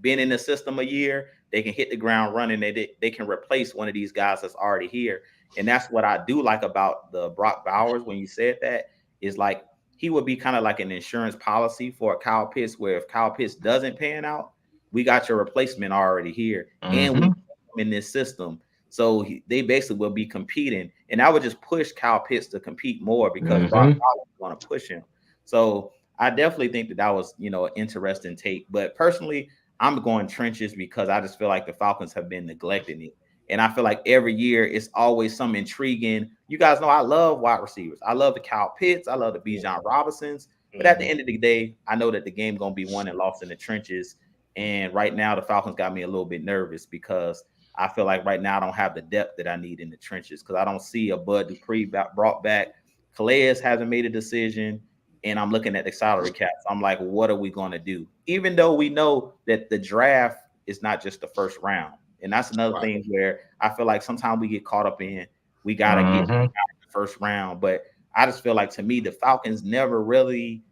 been in the system a year. They can hit the ground running. They can replace one of these guys that's already here. And that's what I do like about the Brock Bowers when you said that is like he would be kind of like an insurance policy for Kyle Pitts, where if Kyle Pitts doesn't pan out, we got your replacement already here, and we Mm-hmm. in this system. So they basically will be competing, and I would just push Kyle Pitts to compete more because Brock Mm-hmm. Bowers is going to push him. So I definitely think that was, an interesting take. But personally, I'm going trenches because I just feel like the Falcons have been neglecting it. And I feel like every year it's always some intriguing. You guys know I love wide receivers. I love the Kyle Pitts. I love the Bijan Robinsons. But at the Mhm. end of the day, I know that the game going to be won and lost in the trenches. And right now, the Falcons got me a little bit nervous because I feel like right now I don't have the depth that I need in the trenches because I don't see a Bud Dupree brought back. Calais hasn't made a decision and I'm looking at the salary cap. So I'm like, what are we going to do? Even though we know that the draft is not just the first round. And that's another Right. thing where I feel like sometimes we get caught up in we got to get Mm-hmm. the first round. But I just feel like to me, the Falcons never really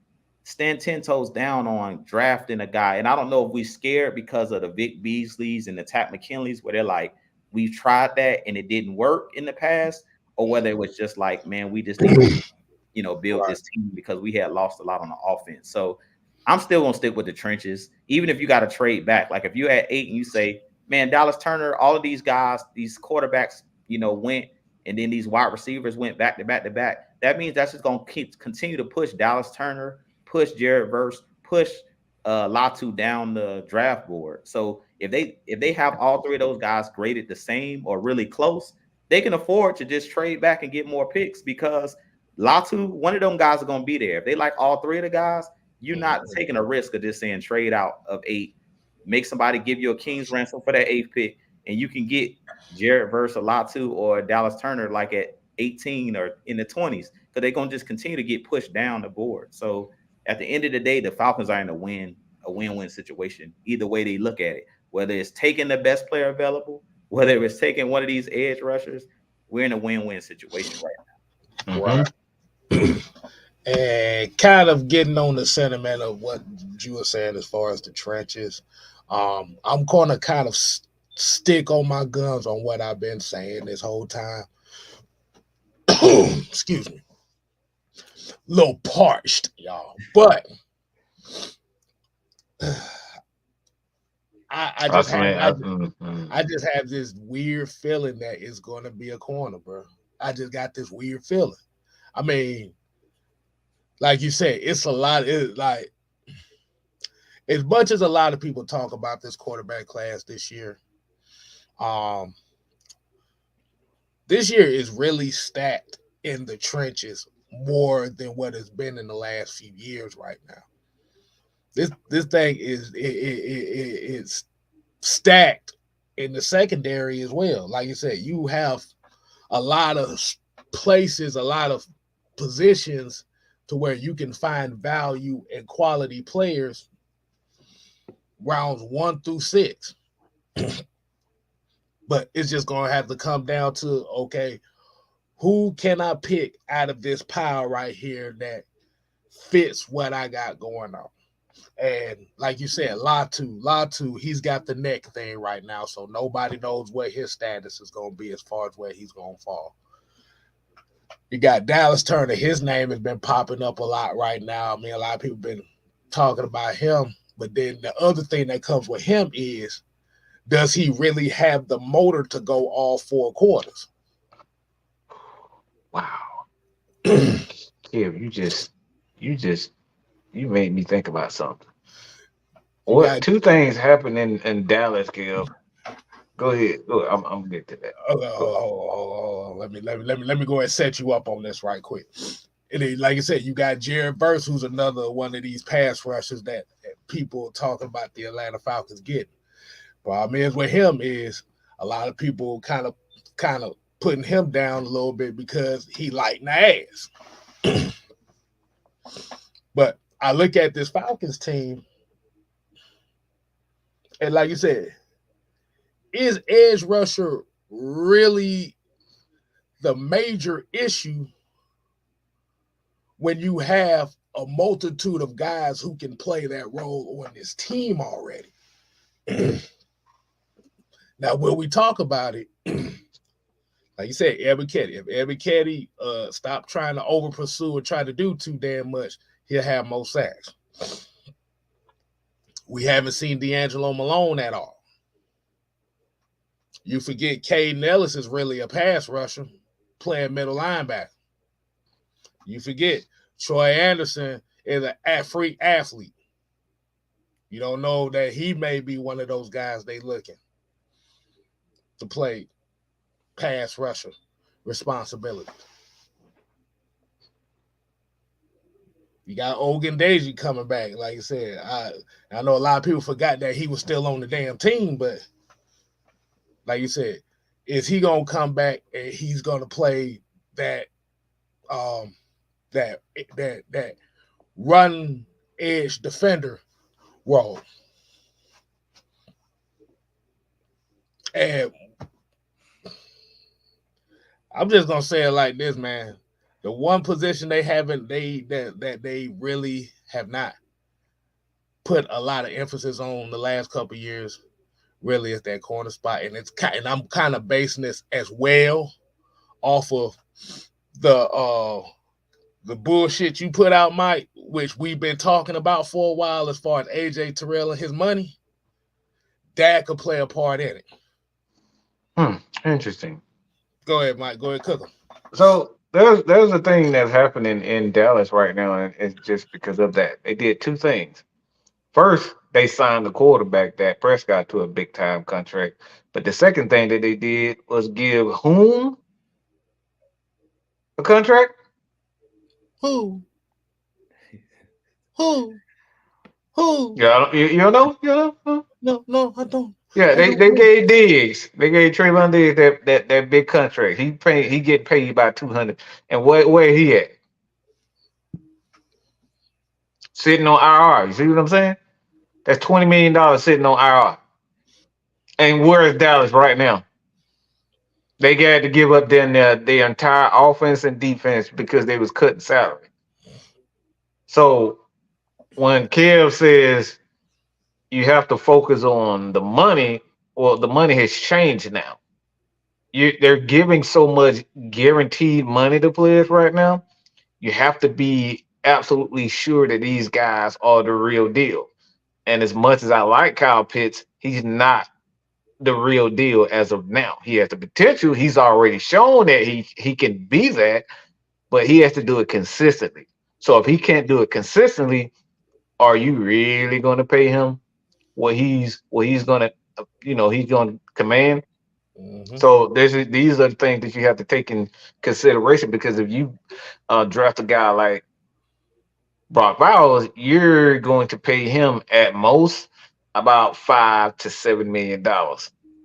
stand 10 toes down on drafting a guy. And I don't know if we scared because of the Vic Beasleys and the Pat McKinleys, where they're like, we've tried that and it didn't work in the past, or whether it was just like, man, we just need to build Right. this team because we had lost a lot on the offense. So I'm still gonna stick with the trenches, even if you got to trade back. Like if you're at 8 and you say, man, Dallas Turner, all of these guys, these quarterbacks, went, and then these wide receivers went back to back to back. That means that's just gonna continue to push Dallas Turner, push Jared Verse, push Latu down the draft board. So if they have all three of those guys graded the same or really close, they can afford to just trade back and get more picks because Latu, one of them guys are gonna be there. If they like all three of the guys, you're not Mhm. taking a risk of just saying trade out of 8 make somebody give you a king's ransom for that 8th pick, and you can get Jared Verse, Latu, or Dallas Turner like at 18 or in the 20s, because they're gonna just continue to get pushed down the board. So at the end of the day, the Falcons are in a win-win situation. Either way they look at it, whether it's taking the best player available, whether it's taking one of these edge rushers, we're in a win-win situation right now. Right. And kind of getting on the sentiment of what you were saying as far as the trenches, I'm going to kind of stick on my guns on what I've been saying this whole time. Excuse me. A little parched, y'all. But I just have this weird feeling that it's going to be a corner, bro. I just got this weird feeling. I mean, like you said, it's a lot. It's like, as much as a lot of people talk about this quarterback class this year, this year is really stacked in the trenches more than what it's been in the last few years right now. This thing it's stacked in the secondary as well. Like you said, you have a lot of places, a lot of positions to where you can find value and quality players rounds 1 through 6. But it's just going to have to come down to, okay, who can I pick out of this pile right here that fits what I got going on? And like you said, Latu, he's got the neck thing right now, so nobody knows what his status is going to be as far as where he's going to fall. You got Dallas Turner. His name has been popping up a lot right now. I mean, a lot of people have been talking about him. But then the other thing that comes with him is, does he really have the motor to go all 4 quarters? Wow. Kev, you made me think about something. Two things happened in Dallas, Kev. Go ahead. I'm gonna get to that. Let me go ahead and set you up on this right quick. Like I said, you got Jared Verse, who's another one of these pass rushers that people talking about the Atlanta Falcons getting. Problem is with him is a lot of people kind of putting him down a little bit because he lighting the ass. But I look at this Falcons team, and like you said, is edge rusher really the major issue when you have a multitude of guys who can play that role on this team already? Now, when we talk about it, like you said, Ebiketie. If Ebiketie stop trying to over pursue or try to do too damn much, he'll have more sacks. We haven't seen D'Angelo Malone at all. You forget Caden Ellis is really a pass rusher playing middle linebacker. You forget Troy Anderson is a freak athlete. You don't know that he may be one of those guys they looking to play pass rusher responsibility. You got Ogundeji coming back. Like I said, I know a lot of people forgot that he was still on the damn team, but like you said, is he gonna come back and he's gonna play that that run edge defender role? And I'm just gonna say it like this, man. The one position they really have not put a lot of emphasis on the last couple of years really is that corner spot, and I'm kind of basing this as well off of the bullshit you put out, Mike, which we've been talking about for a while as far as AJ Terrell and his money. That could play a part in it. Interesting. Go ahead, Mike. Go ahead, cook them. So there's a thing that's happening in Dallas right now, and it's just because of that. They did 2 things. First, they signed the quarterback, Dak Prescott, to a big-time contract. But the second thing that they did was give whom a contract? Who? You don't know? No, no, I don't. Yeah, I they don't. gave Diggs. They gave Trayvon Diggs that big contract. He get paid about 200. And where he at? Sitting on IR. You see what I'm saying? That's $20 million sitting on IR. And where is Dallas right now? They got to give up their entire offense and defense because they was cutting salary. So when Kev says you have to focus on the money, well, the money has changed now. They're giving so much guaranteed money to players right now. You have to be absolutely sure that these guys are the real deal. And as much as I like Kyle Pitts, he's not the real deal as of now. He has the potential. He's already shown that he can be that, but he has to do it consistently. So if he can't do it consistently, are you really going to pay him what he's going to he's going to command? Mm-hmm. So these are the things that you have to take in consideration because if you draft a guy like Brock Bowers, you're going to pay him at most about $5 to $7 million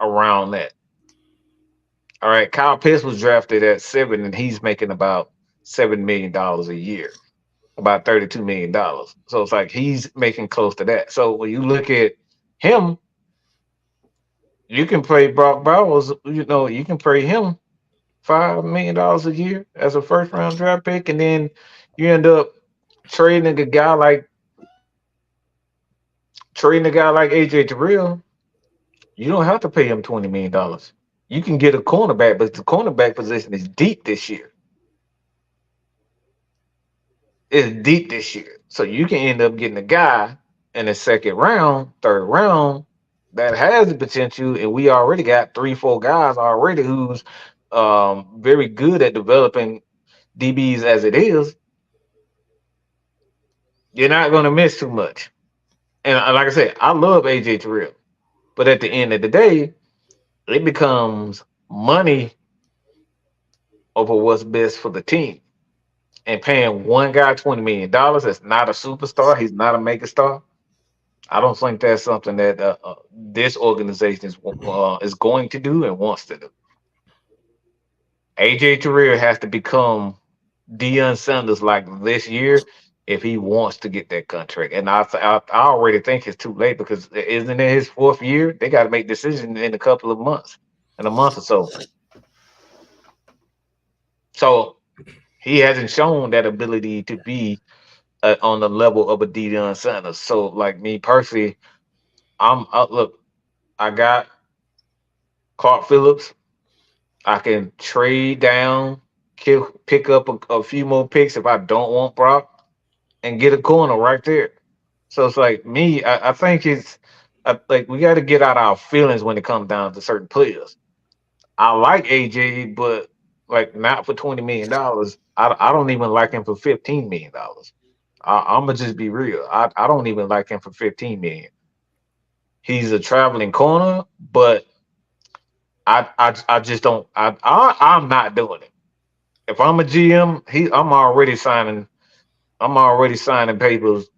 around that. All right, Kyle Pitts was drafted at 7, and he's making about $7 million a year, about $32 million. So it's like he's making close to that. So when you look at him, you can pay Brock Bowers. You can pay him $5 million a year as a first round draft pick, and then you end up trading a guy like AJ Terrell. You don't have to pay him $20 million. You can get a cornerback, but the cornerback position is deep this year. It's deep this year. So you can end up getting a guy in the second round, third round that has the potential, and we already got 3, 4 guys already who's very good at developing DBs as it is. You're not going to miss too much. And like I said, I love AJ Terrell, but at the end of the day, it becomes money over what's best for the team. And paying one guy $20 million that's not a superstar, he's not a mega star. I don't think that's something that this organization is going to do and wants to do. AJ Terrell has to become Deion Sanders like this year if he wants to get that contract. And I already think it's too late because isn't it his 4th year? They got to make decisions in a couple of months, in a month or so. So he hasn't shown that ability to be on the level of a Deion Sanders. So, like me personally, look. I got Clark Phillips. I can trade down, pick up a few more picks if I don't want Brock, and get a corner right there. So it's like me. I think it's like we got to get out our feelings when it comes down to certain players. I like AJ, but like not for $20 million. I don't even like him for $15 million. I'm gonna just be real. I don't even like him for 15 million. He's a traveling corner, but I just don't. I'm not doing it. If I'm a GM, I'm already signing papers.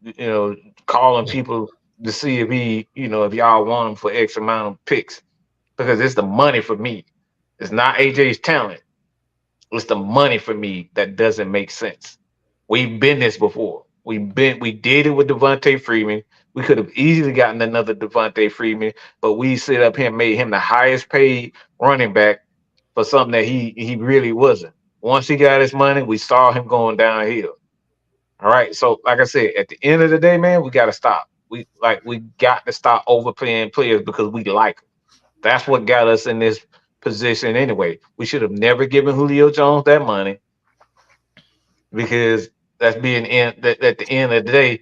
Calling people to see if y'all want him for X amount of picks because it's the money for me. It's not AJ's talent. It's the money for me that doesn't make sense. We've been this before. We did it with Devontae Freeman. We could have easily gotten another Devontae Freeman, but we sit up here and made him the highest paid running back for something that he really wasn't. Once he got his money, we saw him going downhill. All right. So like I said, at the end of the day, man, we gotta stop. We got to stop overpaying players because we like them. That's what got us in this position anyway. We should have never given Julio Jones that money because that's being at the end of the day,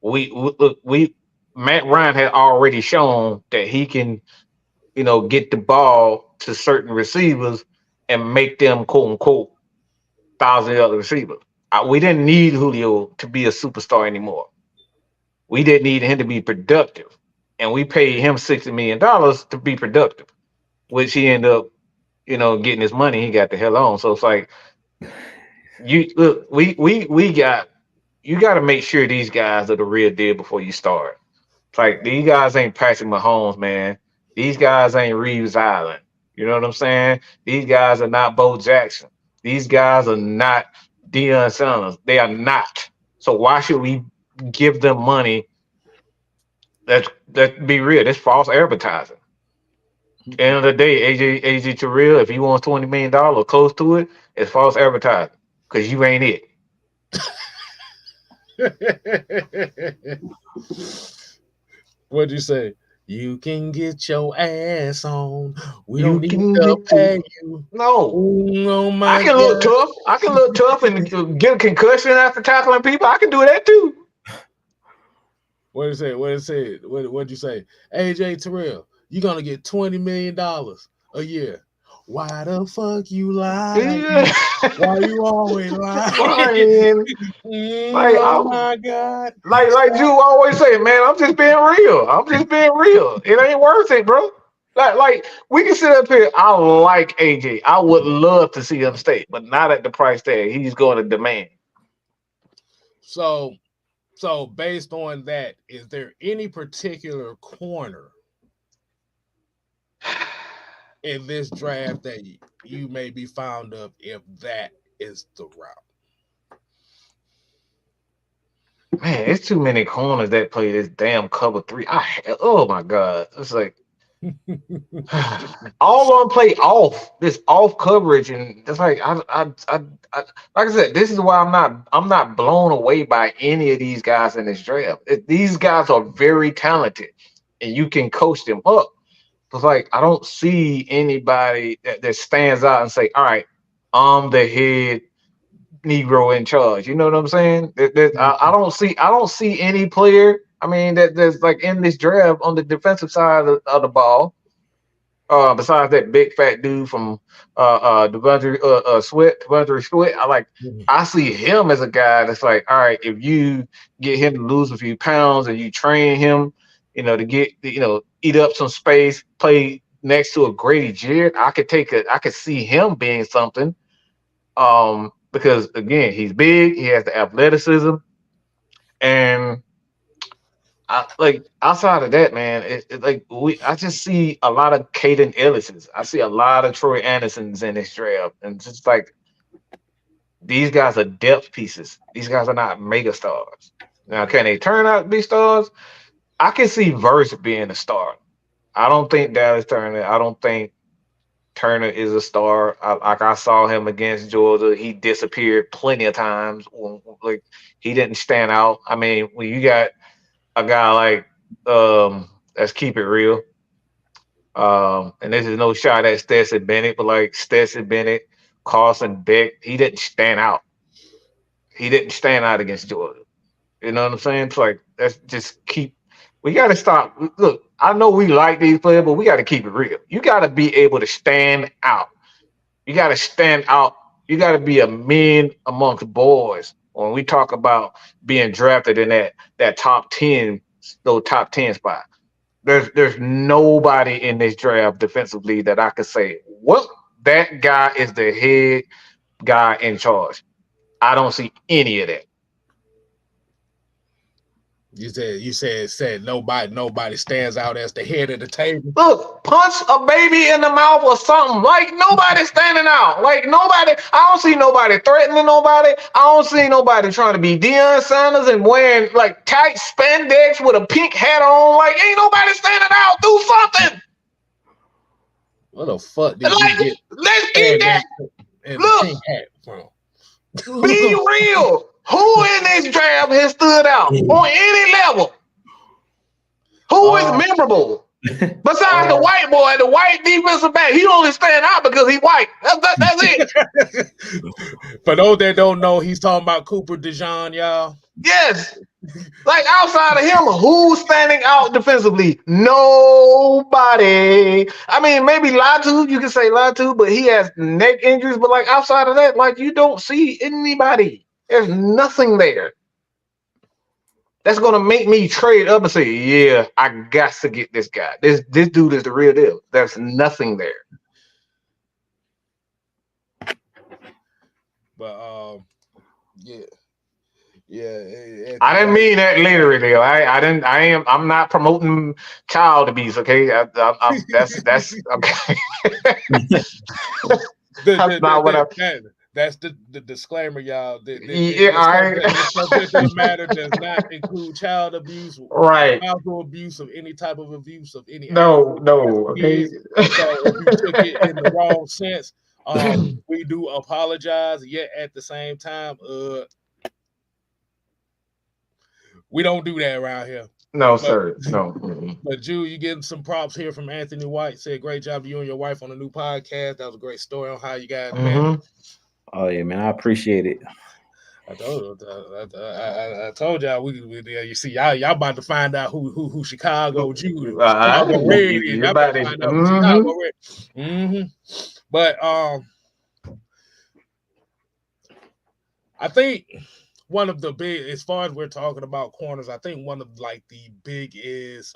we Matt Ryan had already shown that he can, get the ball to certain receivers and make them quote unquote 1,000 other receivers. We didn't need Julio to be a superstar anymore. We didn't need him to be productive, and we paid him $60 million to be productive, which he ended up, getting his money. He got the hell on. So it's like you look, we got you got to make sure these guys are the real deal before you start. It's like these guys ain't Patrick Mahomes, man. These guys ain't Reeves Island. You know what I'm saying? These guys are not Bo Jackson. These guys are not Deion Sanders. They are not. So why should we give them money? Let's be real. That's false advertising. End of the day, AJ Terrell, if he wants $20 million or close to it, it's false advertising because you ain't it. What'd you say? You can get your ass on. We You don't need can to get pay to you. no. Oh my I can look God. tough. I can look tough and get a concussion after tackling people. I can do that too. What'd you say? What'd you say? AJ Terrell, you're gonna get $20 million a year. Why the fuck you lie like Yeah. why you always lie? Lying. Like Oh I'm my God. like you always say, man, I'm just being real. I'm just being real. It ain't worth it, bro. Like we can sit up here. I like AJ. I would love to see him stay, but not at the price tag he's going to demand. So based on that, is there any particular corner in this draft that you may be fond of if that is the route? Man, it's too many corners that play this damn cover three. Oh my god, it's like all of them play off this off coverage, and it's like I like I said, this is why I'm not blown away by any of these guys in this draft. These guys are very talented, and you can coach them up. It's like I don't see anybody that stands out and say, "All right, I'm the head Negro in charge." You know what I'm saying? I don't see any player. I mean, there's like in this draft on the defensive side of the ball. Besides that big fat dude from Devondre Sweat, I see him as a guy that's like, all right, if you get him to lose a few pounds and you train him, to get eat up some space, play next to a Grady Jarrett, I could see him being something. Because again, he's big, he has the athleticism, and I like outside of that, man. I just see a lot of Caden Ellis's. I see a lot of Troy Andersons in this draft, and just like these guys are depth pieces. These guys are not mega stars. Now, can they turn out to be stars? I can see Verse being a star. I don't think Dallas Turner. I don't think Turner is a star. I saw him against Georgia. He disappeared plenty of times. Like he didn't stand out. I mean, when you got a guy like let's keep it real. And this is no shot at Stetson Bennett, but like Stetson Bennett, Carson Beck, he didn't stand out. He didn't stand out against Georgia. You know what I'm saying? It's like let's just keep. We got to stop. Look, I know we like these players, but we got to keep it real. You got to be able to stand out. You got to stand out. You got to be a man amongst boys. When we talk about being drafted in that top 10, those top 10 spot, there's nobody in this draft defensively that I could say, well, that guy is the head guy in charge. I don't see any of that. You said nobody stands out as the head of the table. Look, punch a baby in the mouth or something. Like nobody's standing out. Like nobody. I don't see nobody threatening nobody. I don't see nobody trying to be Deion Sanders and wearing like tight spandex with a pink hat on. Like ain't nobody standing out. Do something. What the fuck did Like you get? let's keep that. And Look, pink hat from? be real. Who in this draft has stood out on any level? Who is memorable? Besides the white boy, the white defensive back, he only stand out because he's white. That's it. For those that don't know, he's talking about Cooper DeJean, y'all. Yes. Like outside of him, who's standing out defensively? Nobody. I mean, maybe Latu, you can say Latu, but he has neck injuries. But like outside of that, like you don't see anybody. There's nothing there that's gonna make me trade up and say, yeah, I got to get this guy. This dude is the real deal. There's nothing there. But yeah. Yeah, I didn't mean that literally. I'm not promoting child abuse. Okay, that's okay. That's not what I. That's the disclaimer, y'all. Yeah, all right. The subject of the matter does not include child abuse, Right. spousal abuse, of any type of abuse of any No, age as no. Okay. kids. So if you took it in the wrong sense, we do apologize. Yet at the same time, we don't do that around here. No, But, sir. No. but Jew, you getting some props here from Anthony White. Said great job to you and your wife on the new podcast. That was a great story on how you guys met. Oh yeah, man, I appreciate it. I told y'all we you see y'all about to find out who Chicago Jew, Chicago Red is. Y'all about to find out who Chicago Red. But I think one of the big, as far as we're talking about corners, I think one of like the big is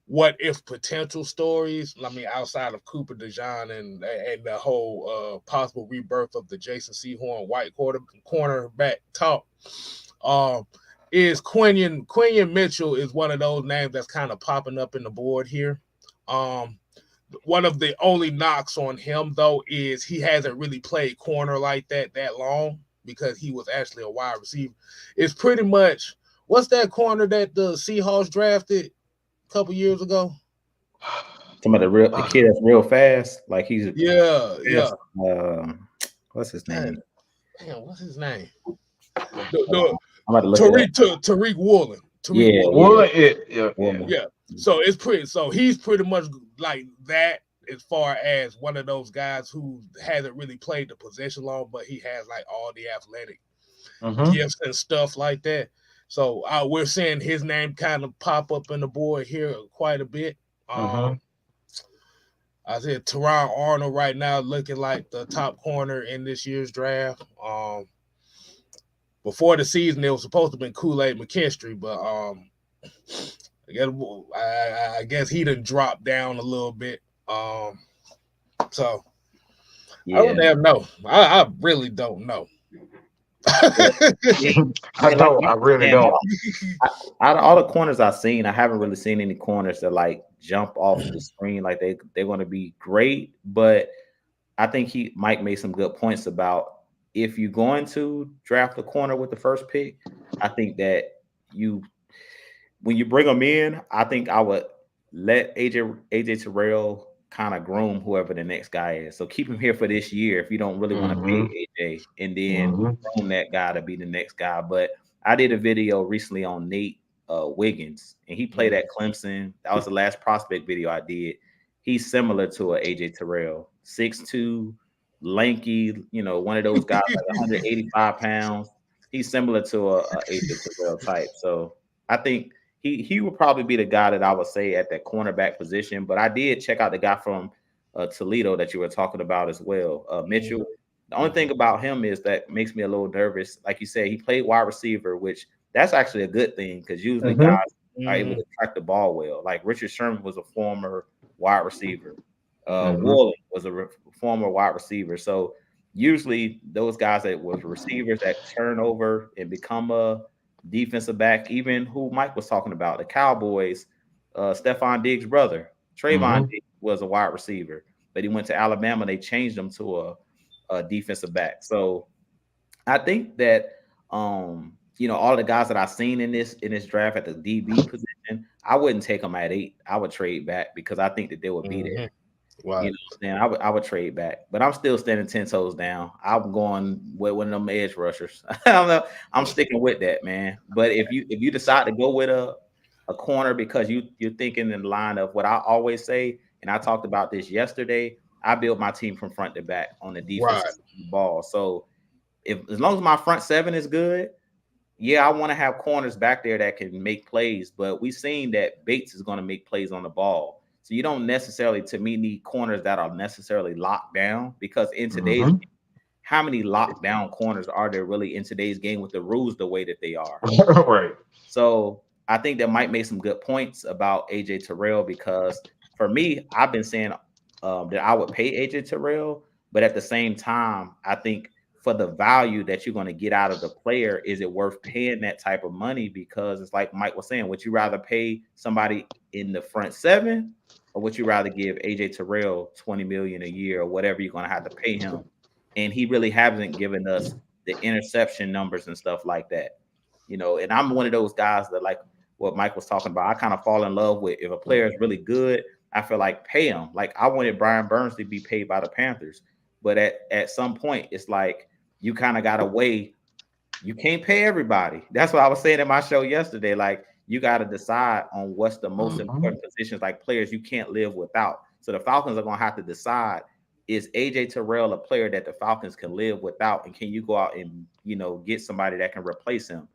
what if potential stories. I mean, outside of Cooper DeJean and the whole possible rebirth of the Jason Sehorn white cornerback talk, is Quinion Mitchell is one of those names that's kind of popping up in the board here. One of the only knocks on him though is he hasn't really played corner like that long, because he was actually a wide receiver. It's pretty much, what's that corner that the Seahawks drafted a couple years ago? Some of the kid that's real fast, like he's what's his name? Damn, what's his name? I'm about to look Tariq Woolen. Yeah. So he's pretty much like that, as far as one of those guys who hasn't really played the possession long, but he has like all the athletic gifts and stuff like that. So we're seeing his name kind of pop up in the board here quite a bit. I said Teron Arnold right now looking like the top corner in this year's draft. Before the season, it was supposed to have been Kool-Aid McKinstry, but I guess he done dropped down a little bit. So yeah. I don't damn know. I really don't know. I really don't. Out of all the corners I've seen, I haven't really seen any corners that like jump off the screen like they're going to be great. But I think Mike made some good points about, if you're going to draft a corner with the first pick, I think that when you bring them in, I think I would let AJ Terrell kind of groom whoever the next guy is. So keep him here for this year if you don't really want to pay AJ, and then groom that guy to be the next guy. But I did a video recently on Nate Wiggins, and he played at Clemson. That was the last prospect video I did. He's similar to a AJ Terrell, 6'2", lanky, one of those guys like 185 pounds. He's similar to a AJ Terrell type. So I think he would probably be the guy that I would say at that cornerback position. But I did check out the guy from Toledo that you were talking about as well, Mitchell. The only thing about him is that makes me a little nervous. Like you said, he played wide receiver, which that's actually a good thing, because usually guys are able to track the ball well. Like Richard Sherman was a former wide receiver. Woolen was a former wide receiver. So usually those guys that was receivers that turn over and become a defensive back, even who Mike was talking about, the Cowboys, Stephon Diggs' brother, Trayvon Diggs was a wide receiver, but he went to Alabama. They changed him to a defensive back. So I think that all the guys that I've seen in this draft at the DB position, I wouldn't take them at 8. I would trade back, because I think that they would be there. Wow. I would trade back, but I'm still standing 10 toes down. I'm going with one of them edge rushers. I'm sticking with that, man. But if you decide to go with a corner because you're thinking in the line of what I always say, and I talked about this yesterday, I build my team from front to back on the defensive side of the ball. So as long as my front seven is good, yeah, I want to have corners back there that can make plays. But we've seen that Bates is going to make plays on the ball. So you don't necessarily, to me, need corners that are necessarily locked down, because in today's game, how many lockdown corners are there really in today's game with the rules the way that they are? Right. So I think that might make some good points about AJ Terrell, because for me, I've been saying that I would pay AJ Terrell, but at the same time, I think for the value that you're going to get out of the player, is it worth paying that type of money? Because it's like Mike was saying, would you rather pay somebody in the front seven, or would you rather give AJ Terrell $20 million a year or whatever you're going to have to pay him? And he really hasn't given us the interception numbers and stuff like that. And I'm one of those guys that, like what Mike was talking about, I kind of fall in love with, if a player is really good, I feel like pay him. Like I wanted Brian Burns to be paid by the Panthers, but at some point it's like you kind of got to weigh. You can't pay everybody. That's what I was saying in my show yesterday. Like you got to decide on what's the most important positions, like players you can't live without. So the Falcons are going to have to decide, is AJ Terrell a player that the Falcons can live without? And can you go out and, get somebody that can replace him?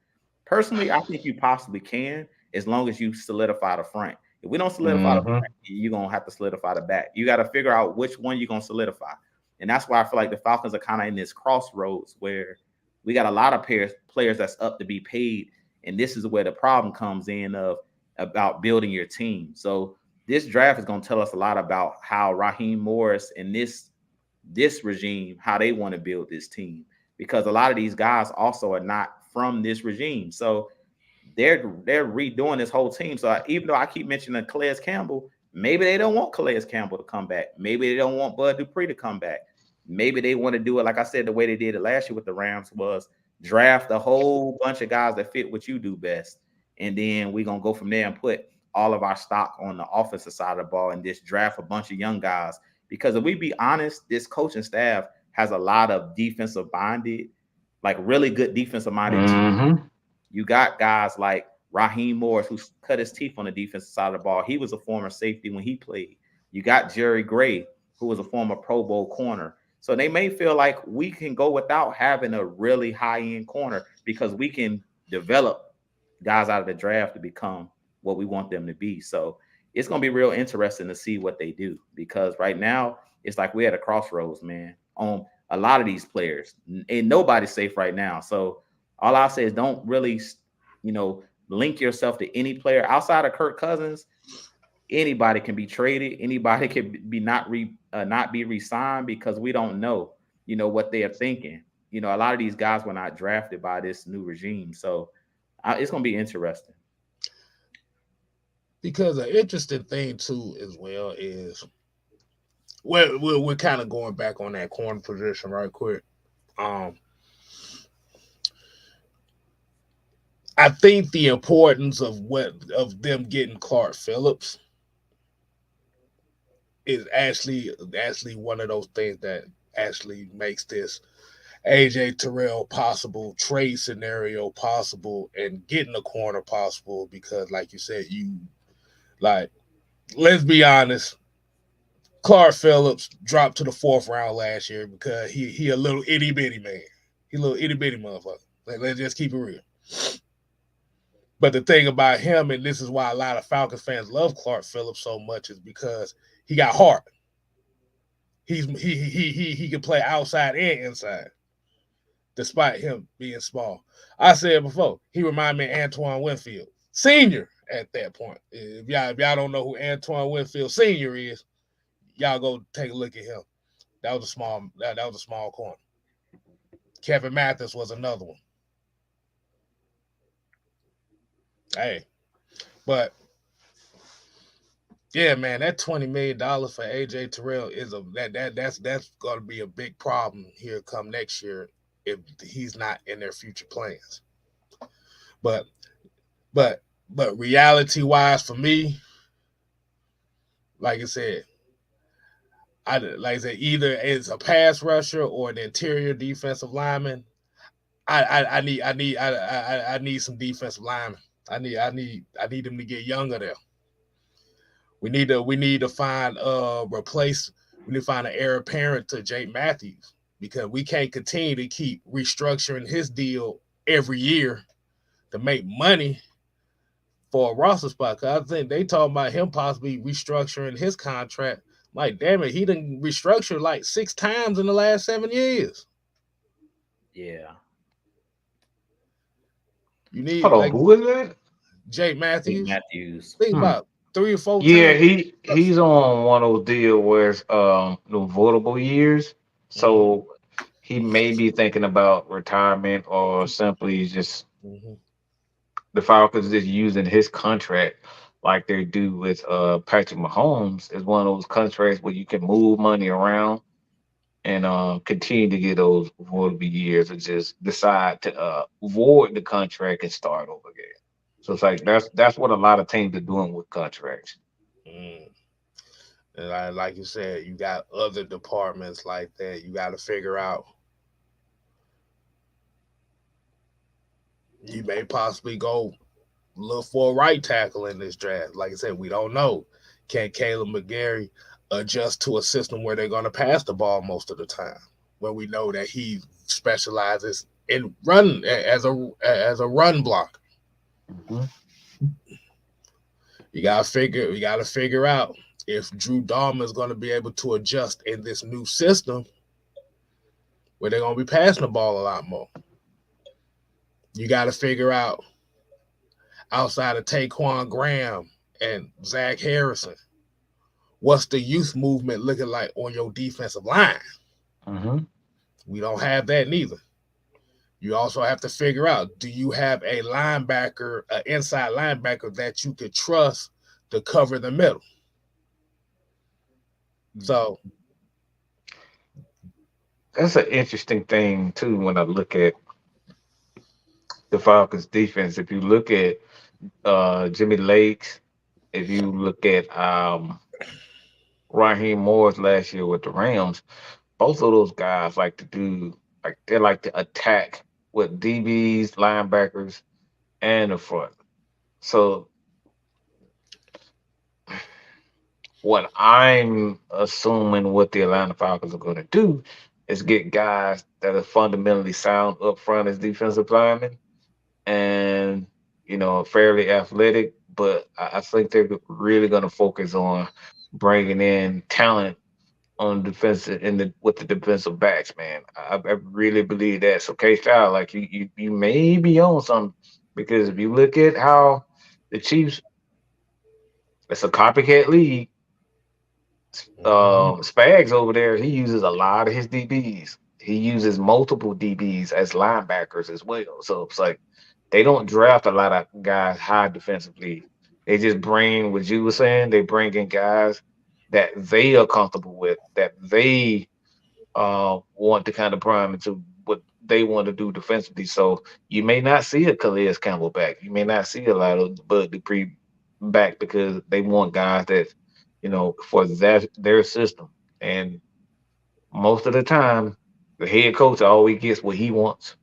Personally, I think you possibly can, as long as you solidify the front. If we don't solidify the front, you're going to have to solidify the back. You got to figure out which one you're going to solidify. And that's why I feel like the Falcons are kind of in this crossroads where we got a lot of players that's up to be paid. And this is where the problem comes in about building your team. So this draft is going to tell us a lot about how Raheem Morris and this regime, how they want to build this team, because a lot of these guys also are not from this regime. So they're redoing this whole team. So even though I keep mentioning Calais Campbell, maybe they don't want Calais Campbell to come back. Maybe they don't want Bud Dupree to come back. Maybe they want to do it, like I said, the way they did it last year with the Rams, was draft a whole bunch of guys that fit what you do best. And then we're going to go from there and put all of our stock on the offensive side of the ball and just draft a bunch of young guys. Because if we be honest, this coaching staff has a lot of defensive minded, like really good defensive minded teams. You got guys like Raheem Morris, who cut his teeth on the defensive side of the ball. He was a former safety when he played. You got Jerry Gray, who was a former Pro Bowl corner. So they may feel like we can go without having a really high-end corner because we can develop guys out of the draft to become what we want them to be. So it's going to be real interesting to see what they do, because right now it's like we're at a crossroads, man, on a lot of these players. And nobody's safe right now. So all I'll say is don't really, link yourself to any player outside of Kirk Cousins. Anybody can be traded. Anybody can be not be re-signed, because we don't know, what they are thinking. A lot of these guys were not drafted by this new regime. So it's going to be interesting. Because an interesting thing, too, as well, is we're kind of going back on that corner position right quick. I think the importance of them getting Clark Phillips is actually one of those things that actually makes this AJ Terrell possible, trade scenario possible, and getting a corner possible. Because, like you said, let's be honest, Clark Phillips dropped to the 4th round last year because he a little itty bitty man. He a little itty bitty motherfucker. Let's just keep it real. But the thing about him, and this is why a lot of Falcons fans love Clark Phillips so much, is because he got heart. He can play outside and inside, despite him being small. I said before, he reminded me of Antoine Winfield Sr. at that point. If y'all don't know who Antoine Winfield Sr. is, y'all go take a look at him. That was a small corner. Kevin Mathis was another one. Hey, but yeah, man, that $20 million for AJ Terrell is that's going to be a big problem here come next year if he's not in their future plans. But reality wise, for me, like I said, either it's a pass rusher or an interior defensive lineman. I need some defensive linemen. I need them to get younger there. We need to find replace. We need to find an heir apparent to Jake Matthews, because we can't continue to keep restructuring his deal every year to make money for a roster spot. Because I think they talking about him possibly restructuring his contract. Like, damn it, he done restructured like 6 times in the last 7 years. Yeah. You need. Hold on, who is that? Jake Matthews. Think about 3 or 4 Yeah, times. he's on one of those deals where it's no votable years. So he may be thinking about retirement or simply just Mm-hmm. the Falcons just using his contract like they do with Patrick Mahomes is one of those contracts where you can move money around and continue to get those avoidable years or just decide to void the contract and start over again. So it's like that's what a lot of teams are doing with contracts. Mm. And like you said, you got other departments like that. You got to figure out. You may possibly go look for a right tackle in this draft. Like I said, we don't know. Can Caleb McGarry adjust to a system where they're going to pass the ball most of the time? Where we know that he specializes in run as a run blocker. Mhm. You got to figure out if Drew Dalman is going to be able to adjust in this new system where they're going to be passing the ball a lot more. You got to figure out outside of Taquan Graham and Zach Harrison, what's the youth movement looking like on your defensive line? Mhm. We don't have that neither. You also have to figure out, do you have a linebacker, an inside linebacker that you could trust to cover the middle? So, That's an interesting thing too when I look at the Falcons defense. If you look at Jimmy Lakes, if you look at Raheem Morris last year with the Rams, both of those guys like to do like they like to attack with DBs, linebackers, and the front. So what I'm assuming what the Atlanta Falcons are going to do is get guys that are fundamentally sound up front as defensive linemen and fairly athletic, but I think they're really going to focus on bringing in talent on defensive in the with the defensive backs, man. I really believe that. So K Style, like you may be on something because if you look at how the Chiefs, it's a copycat league. mhm, Spags over there, he uses a lot of his DBs. He uses multiple DBs as linebackers as well. So it's like they don't draft a lot of guys high defensively. They just bring what you were saying. They bring in guys that they are comfortable with, that they want to kind of prime into what they want to do defensively. So you may not see a Calais Campbell back. You may not see a lot of Bud Dupree back because they want guys that, for their system. And most of the time, the head coach always gets what he wants.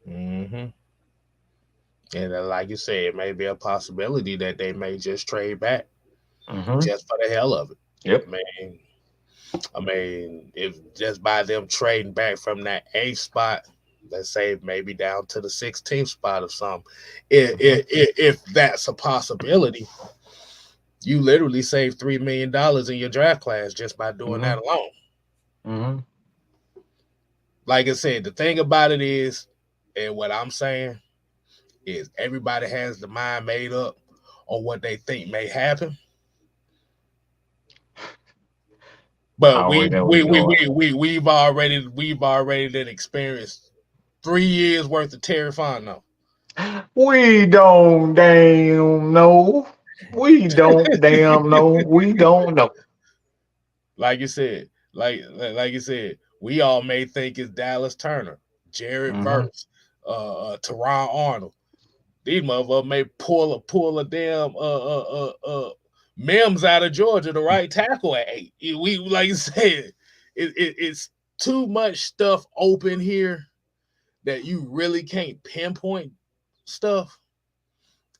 mhm. And like you said, it may be a possibility that they may just trade back Hmm. just for the hell of it. Yep. I mean, if just by them trading back from that eighth spot, let's say maybe down to the 16th spot or something, Hmm. if that's a possibility, you literally save $3 million in your draft class just by doing Hmm. that alone. Hmm. Like I said, the thing about it is, and what I'm saying is, everybody has the mind made up on what they think may happen. I But we already know where we you're we going. we, we we've already then experienced 3 years worth of Terry Fontenot. We don't damn know. We don't damn know. We don't know. Like you said, like you said, we all may think it's Dallas Turner, Jared Hmm. Verse, Teron Arnold. These motherfuckers may pull a damn Mims out of Georgia, the right tackle at 8. We like you said, it's too much stuff open here that you really can't pinpoint stuff.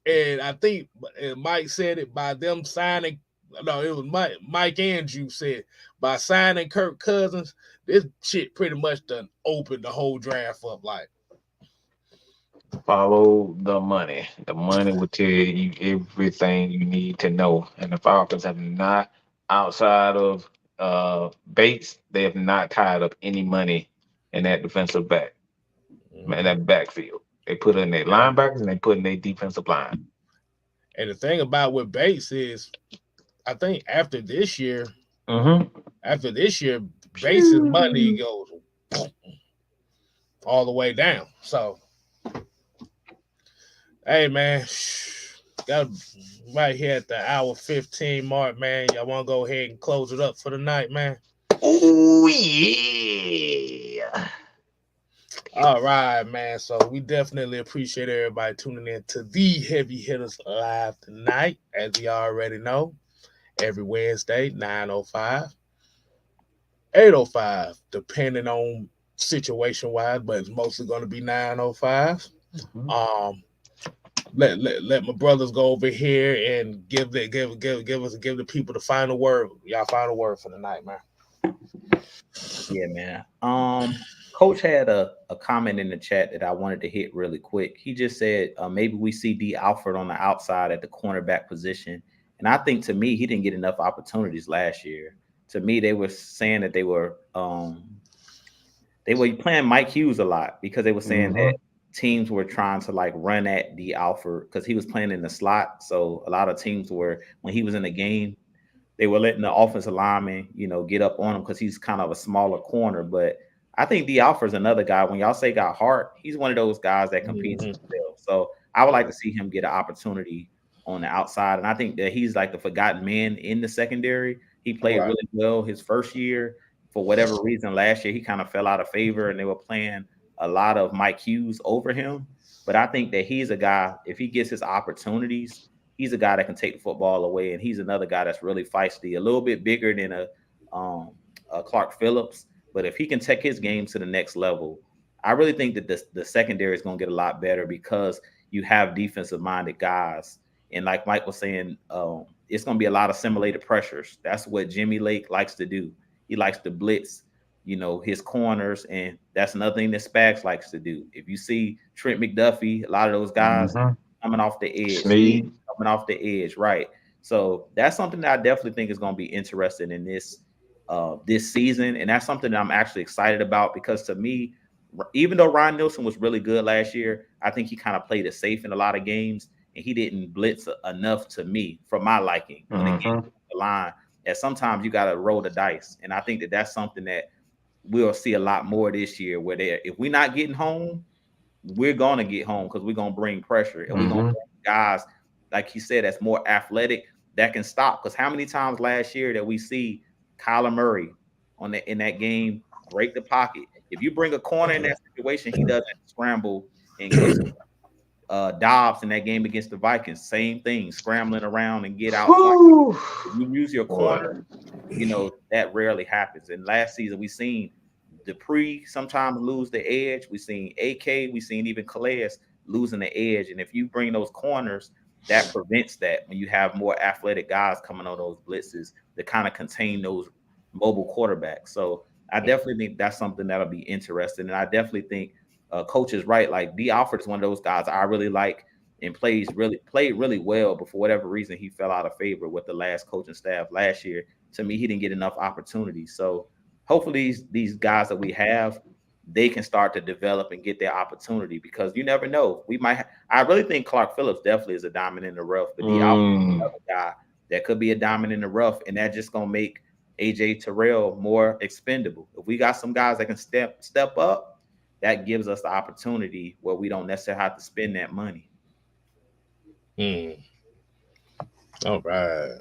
And I think Mike said it by them signing. No, it was Mike Andrew said by signing Kirk Cousins, this shit pretty much done opened the whole draft up. Like, Follow the money. The money will tell you everything you need to know. And the Falcons have not, outside of Bates, they have not tied up any money in that defensive in mm-hmm. that backfield. They put in their linebackers and they put in their defensive line. And the thing about with Bates is, I think Mm-hmm. after this year, Bates' money goes. all the way down. So, hey man, got right here at the hour 15 mark, man. Y'all want to go ahead and close it up for the night, man? Oh yeah. All right, man. So we definitely appreciate everybody tuning in to the Heavy Hitters Live tonight. As we already know, every Wednesday, 9:05, 8:05, depending on situation wise, but it's mostly going to be 9:05. Mhm. Um, let my brothers go over here and give the people the final word. Y'all final word for the night, man. Yeah, man. Coach had a comment in the chat that I wanted to hit really quick. He just said maybe we see D Alford on the outside at the cornerback position, and I think to me he didn't get enough opportunities last year. To me, they were saying that they were playing Mike Hughes a lot because they were saying that Mhm. teams were trying to like run at D Alford because he was playing in the slot. So a lot of teams were when he was in the game they were letting the offensive lineman, get up on him because he's kind of a smaller corner. But I think D Alford's another guy. When y'all say got heart, he's one of those guys that competes Mm-hmm. himself. So I would like to see him get an opportunity on the outside. And I think that he's like the forgotten man in the secondary. He played Right. really well his first year. For whatever reason, last year he kind of fell out of favor and they were playing a lot of Mike Hughes over him. But I think that he's a guy, if he gets his opportunities, he's a guy that can take the football away, and he's another guy that's really feisty, a little bit bigger than um, a Clark Phillips. But if he can take his game to the next level, I really think that the secondary is going to get a lot better because you have defensive minded guys. And like Mike was saying, it's going to be a lot of simulated pressures. That's what Jimmy Lake likes to do. He likes to blitz, his corners, and that's another thing that Spags likes to do. If you see Trent McDuffie, a lot of those guys Mhm. coming off the edge, Snead Sneed. coming off the edge, right? So that's something that I definitely think is going to be interesting in this season, and that's something that I'm actually excited about because to me, even though Ryan Nielsen was really good last year, I think he kind of played it safe in a lot of games, and he didn't blitz enough to me for my liking when it came Mhm. to the line. That sometimes you got to roll the dice, and I think that that's something that we'll see a lot more this year. Where if we're not getting home, we're gonna get home because we're gonna bring pressure and we're gonna Mhm. bring guys, like he said, that's more athletic that can stop. Because how many times last year that we see Kyler Murray in that game break the pocket? If you bring a corner in that situation, he doesn't scramble and get Dobbs in that game against the Vikings. Same thing, scrambling around and get out. Whew. If you use your Boy. corner, that rarely happens. And last season, we seen Dupree sometimes lose the edge. We seen AK. We seen even Calais losing the edge. And if you bring those corners, that prevents that when you have more athletic guys coming on those blitzes to kind of contain those mobile quarterbacks. So I definitely think that's something that'll be interesting. And I definitely think coach is right. Like D Alford is one of those guys I really like and played really well, but for whatever reason he fell out of favor with the last coaching staff last year. To me, he didn't get enough opportunities. So hopefully these guys that we have, they can start to develop and get their opportunity because you never know. I really think Clark Phillips definitely is a diamond in the rough, but the Mm. another guy that could be a diamond in the rough, and that just gonna make AJ Terrell more expendable. If we got some guys that can step up, that gives us the opportunity where we don't necessarily have to spend that money. Mm. All right.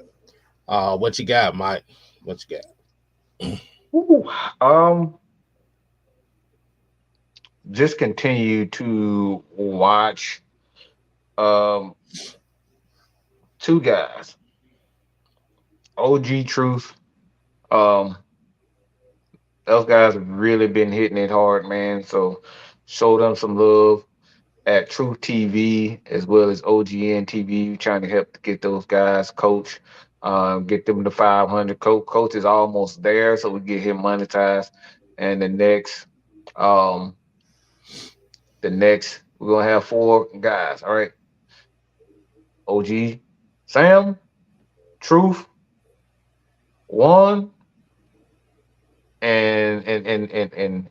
What you got, Mike? What you got? Ooh. Um. Just continue to watch um two guys, OG Truth. Um, those guys have really been hitting it hard, man. So show them some love at Truth TV as well as OGN TV. Trying to help to get those guys coach, get them to 500. Coach is almost there, so we get him monetized. And um, the next we're gonna have four guys. All right, OG, Sam, Truth, One, and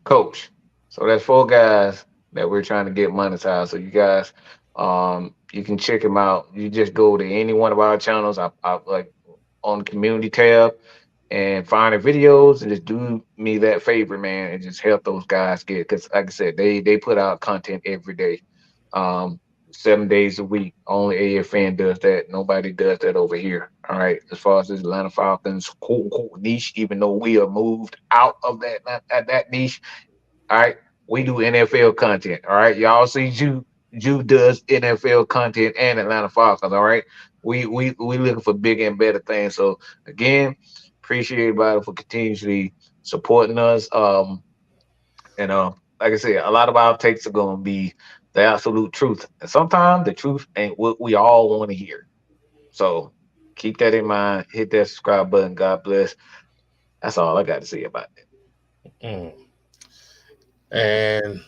Coach. So that's four guys that we're trying to get monetized. So you guys, you can check them out. You just go to any one of our channels. I like on the community tab. and find the videos and just do me that favor, man, and just help those guys get, because like I said, they put out content every day, um, 7 days a week. Only AFN does that. Nobody does that over here. All right. As far as this Atlanta Falcons cool niche, even though we are moved out of that niche, all right, we do NFL content. All right, y'all see Jew does NFL content and Atlanta Falcons. All right, we looking for bigger and better things. So again, appreciate everybody for continuously supporting us. And like I said, a lot of our takes are gonna be the absolute truth, and sometimes the truth ain't what we all want to hear. So keep that in mind. Hit that subscribe button. God bless. That's all I got to say about that. Mm. And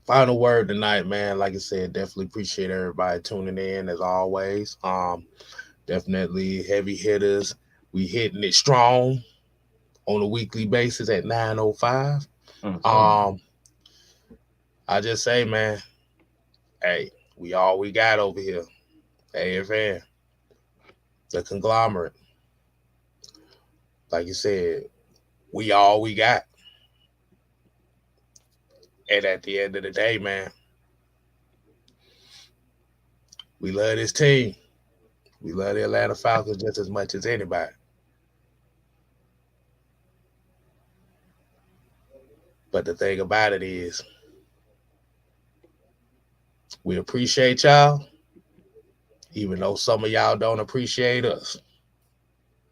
final word tonight, man. Like I said, definitely appreciate everybody tuning in as always. Definitely heavy hitters. We hitting it strong on a weekly basis at 9:05. Mhm. I just say, man, hey, we all we got over here. AFN, the conglomerate. Like you said, we all we got. And at the end of the day, man, we love this team. We love the Atlanta Falcons just as much as anybody. But the thing about it is, we appreciate y'all, even though some of y'all don't appreciate us.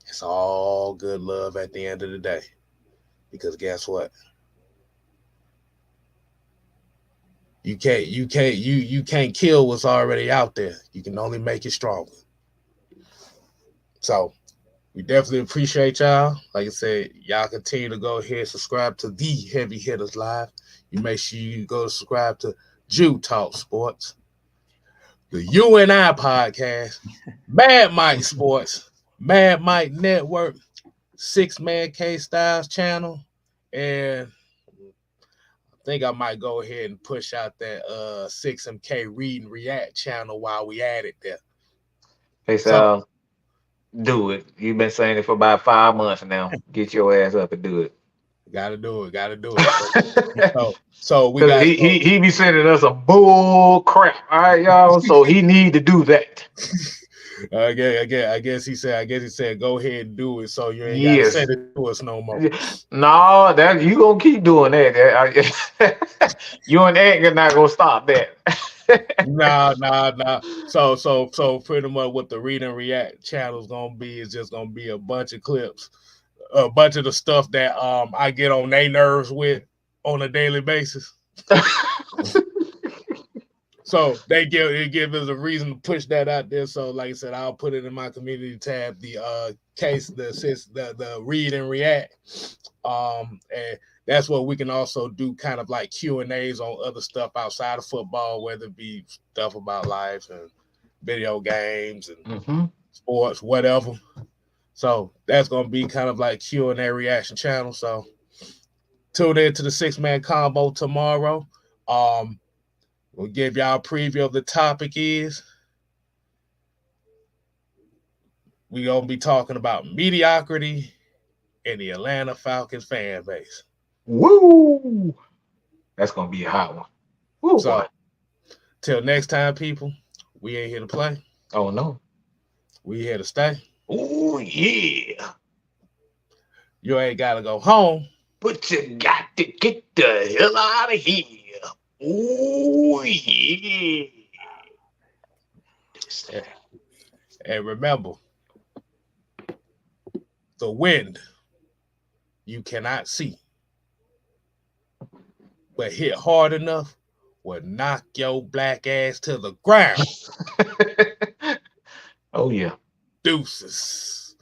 It's all good love at the end of the day. Because guess what? You can't kill what's already out there. You can only make it stronger. So we definitely appreciate y'all. Like I said, y'all continue to go ahead and subscribe to the Heavy Hitters Live. You make sure you go subscribe to Jew Talk Sports, the UNI podcast, Mad Mike Sports, Mad Mike Network, Six Man K Styles channel, and I think I might go ahead and push out that 6MK Read and React channel while we at it there. Hey So Sal, do it. You've been saying it for about 5 months now. Get your ass up and do it. gotta do it. Because So we got he be sending us some bull crap. All right, y'all. So he need to do that. I guess he said go ahead and do it so you ain't gotta Yes. send it to us no more. No, that you gonna keep doing that. You and Edgar not gonna stop that. Nah. So pretty much what the Read and React channel is gonna be is just gonna be a bunch of clips, a bunch of the stuff that I get on their nerves with on a daily basis. So they give us a reason to push that out there. So like I said, I'll put it in my community tab, the the Read and React. And that's what we can also do kind of like Q&As on other stuff outside of football, whether it be stuff about life and video games and sports, whatever. So that's going to be kind of like Q&A reaction channel. So tune in to the 6-man combo tomorrow. We'll give y'all a preview of the topic is. We're going to be talking about mediocrity in the Atlanta Falcons fan base. Woo! That's gonna be a hot one. Woo, So, boy. till next time, people, we ain't here to play. Oh no. We here to stay. Oh yeah. You ain't got to go home. But you got to get the hell out of here. Oh yeah. And remember, the wind you cannot see, but hit hard enough will knock your black ass to the ground. Oh yeah. Deuces.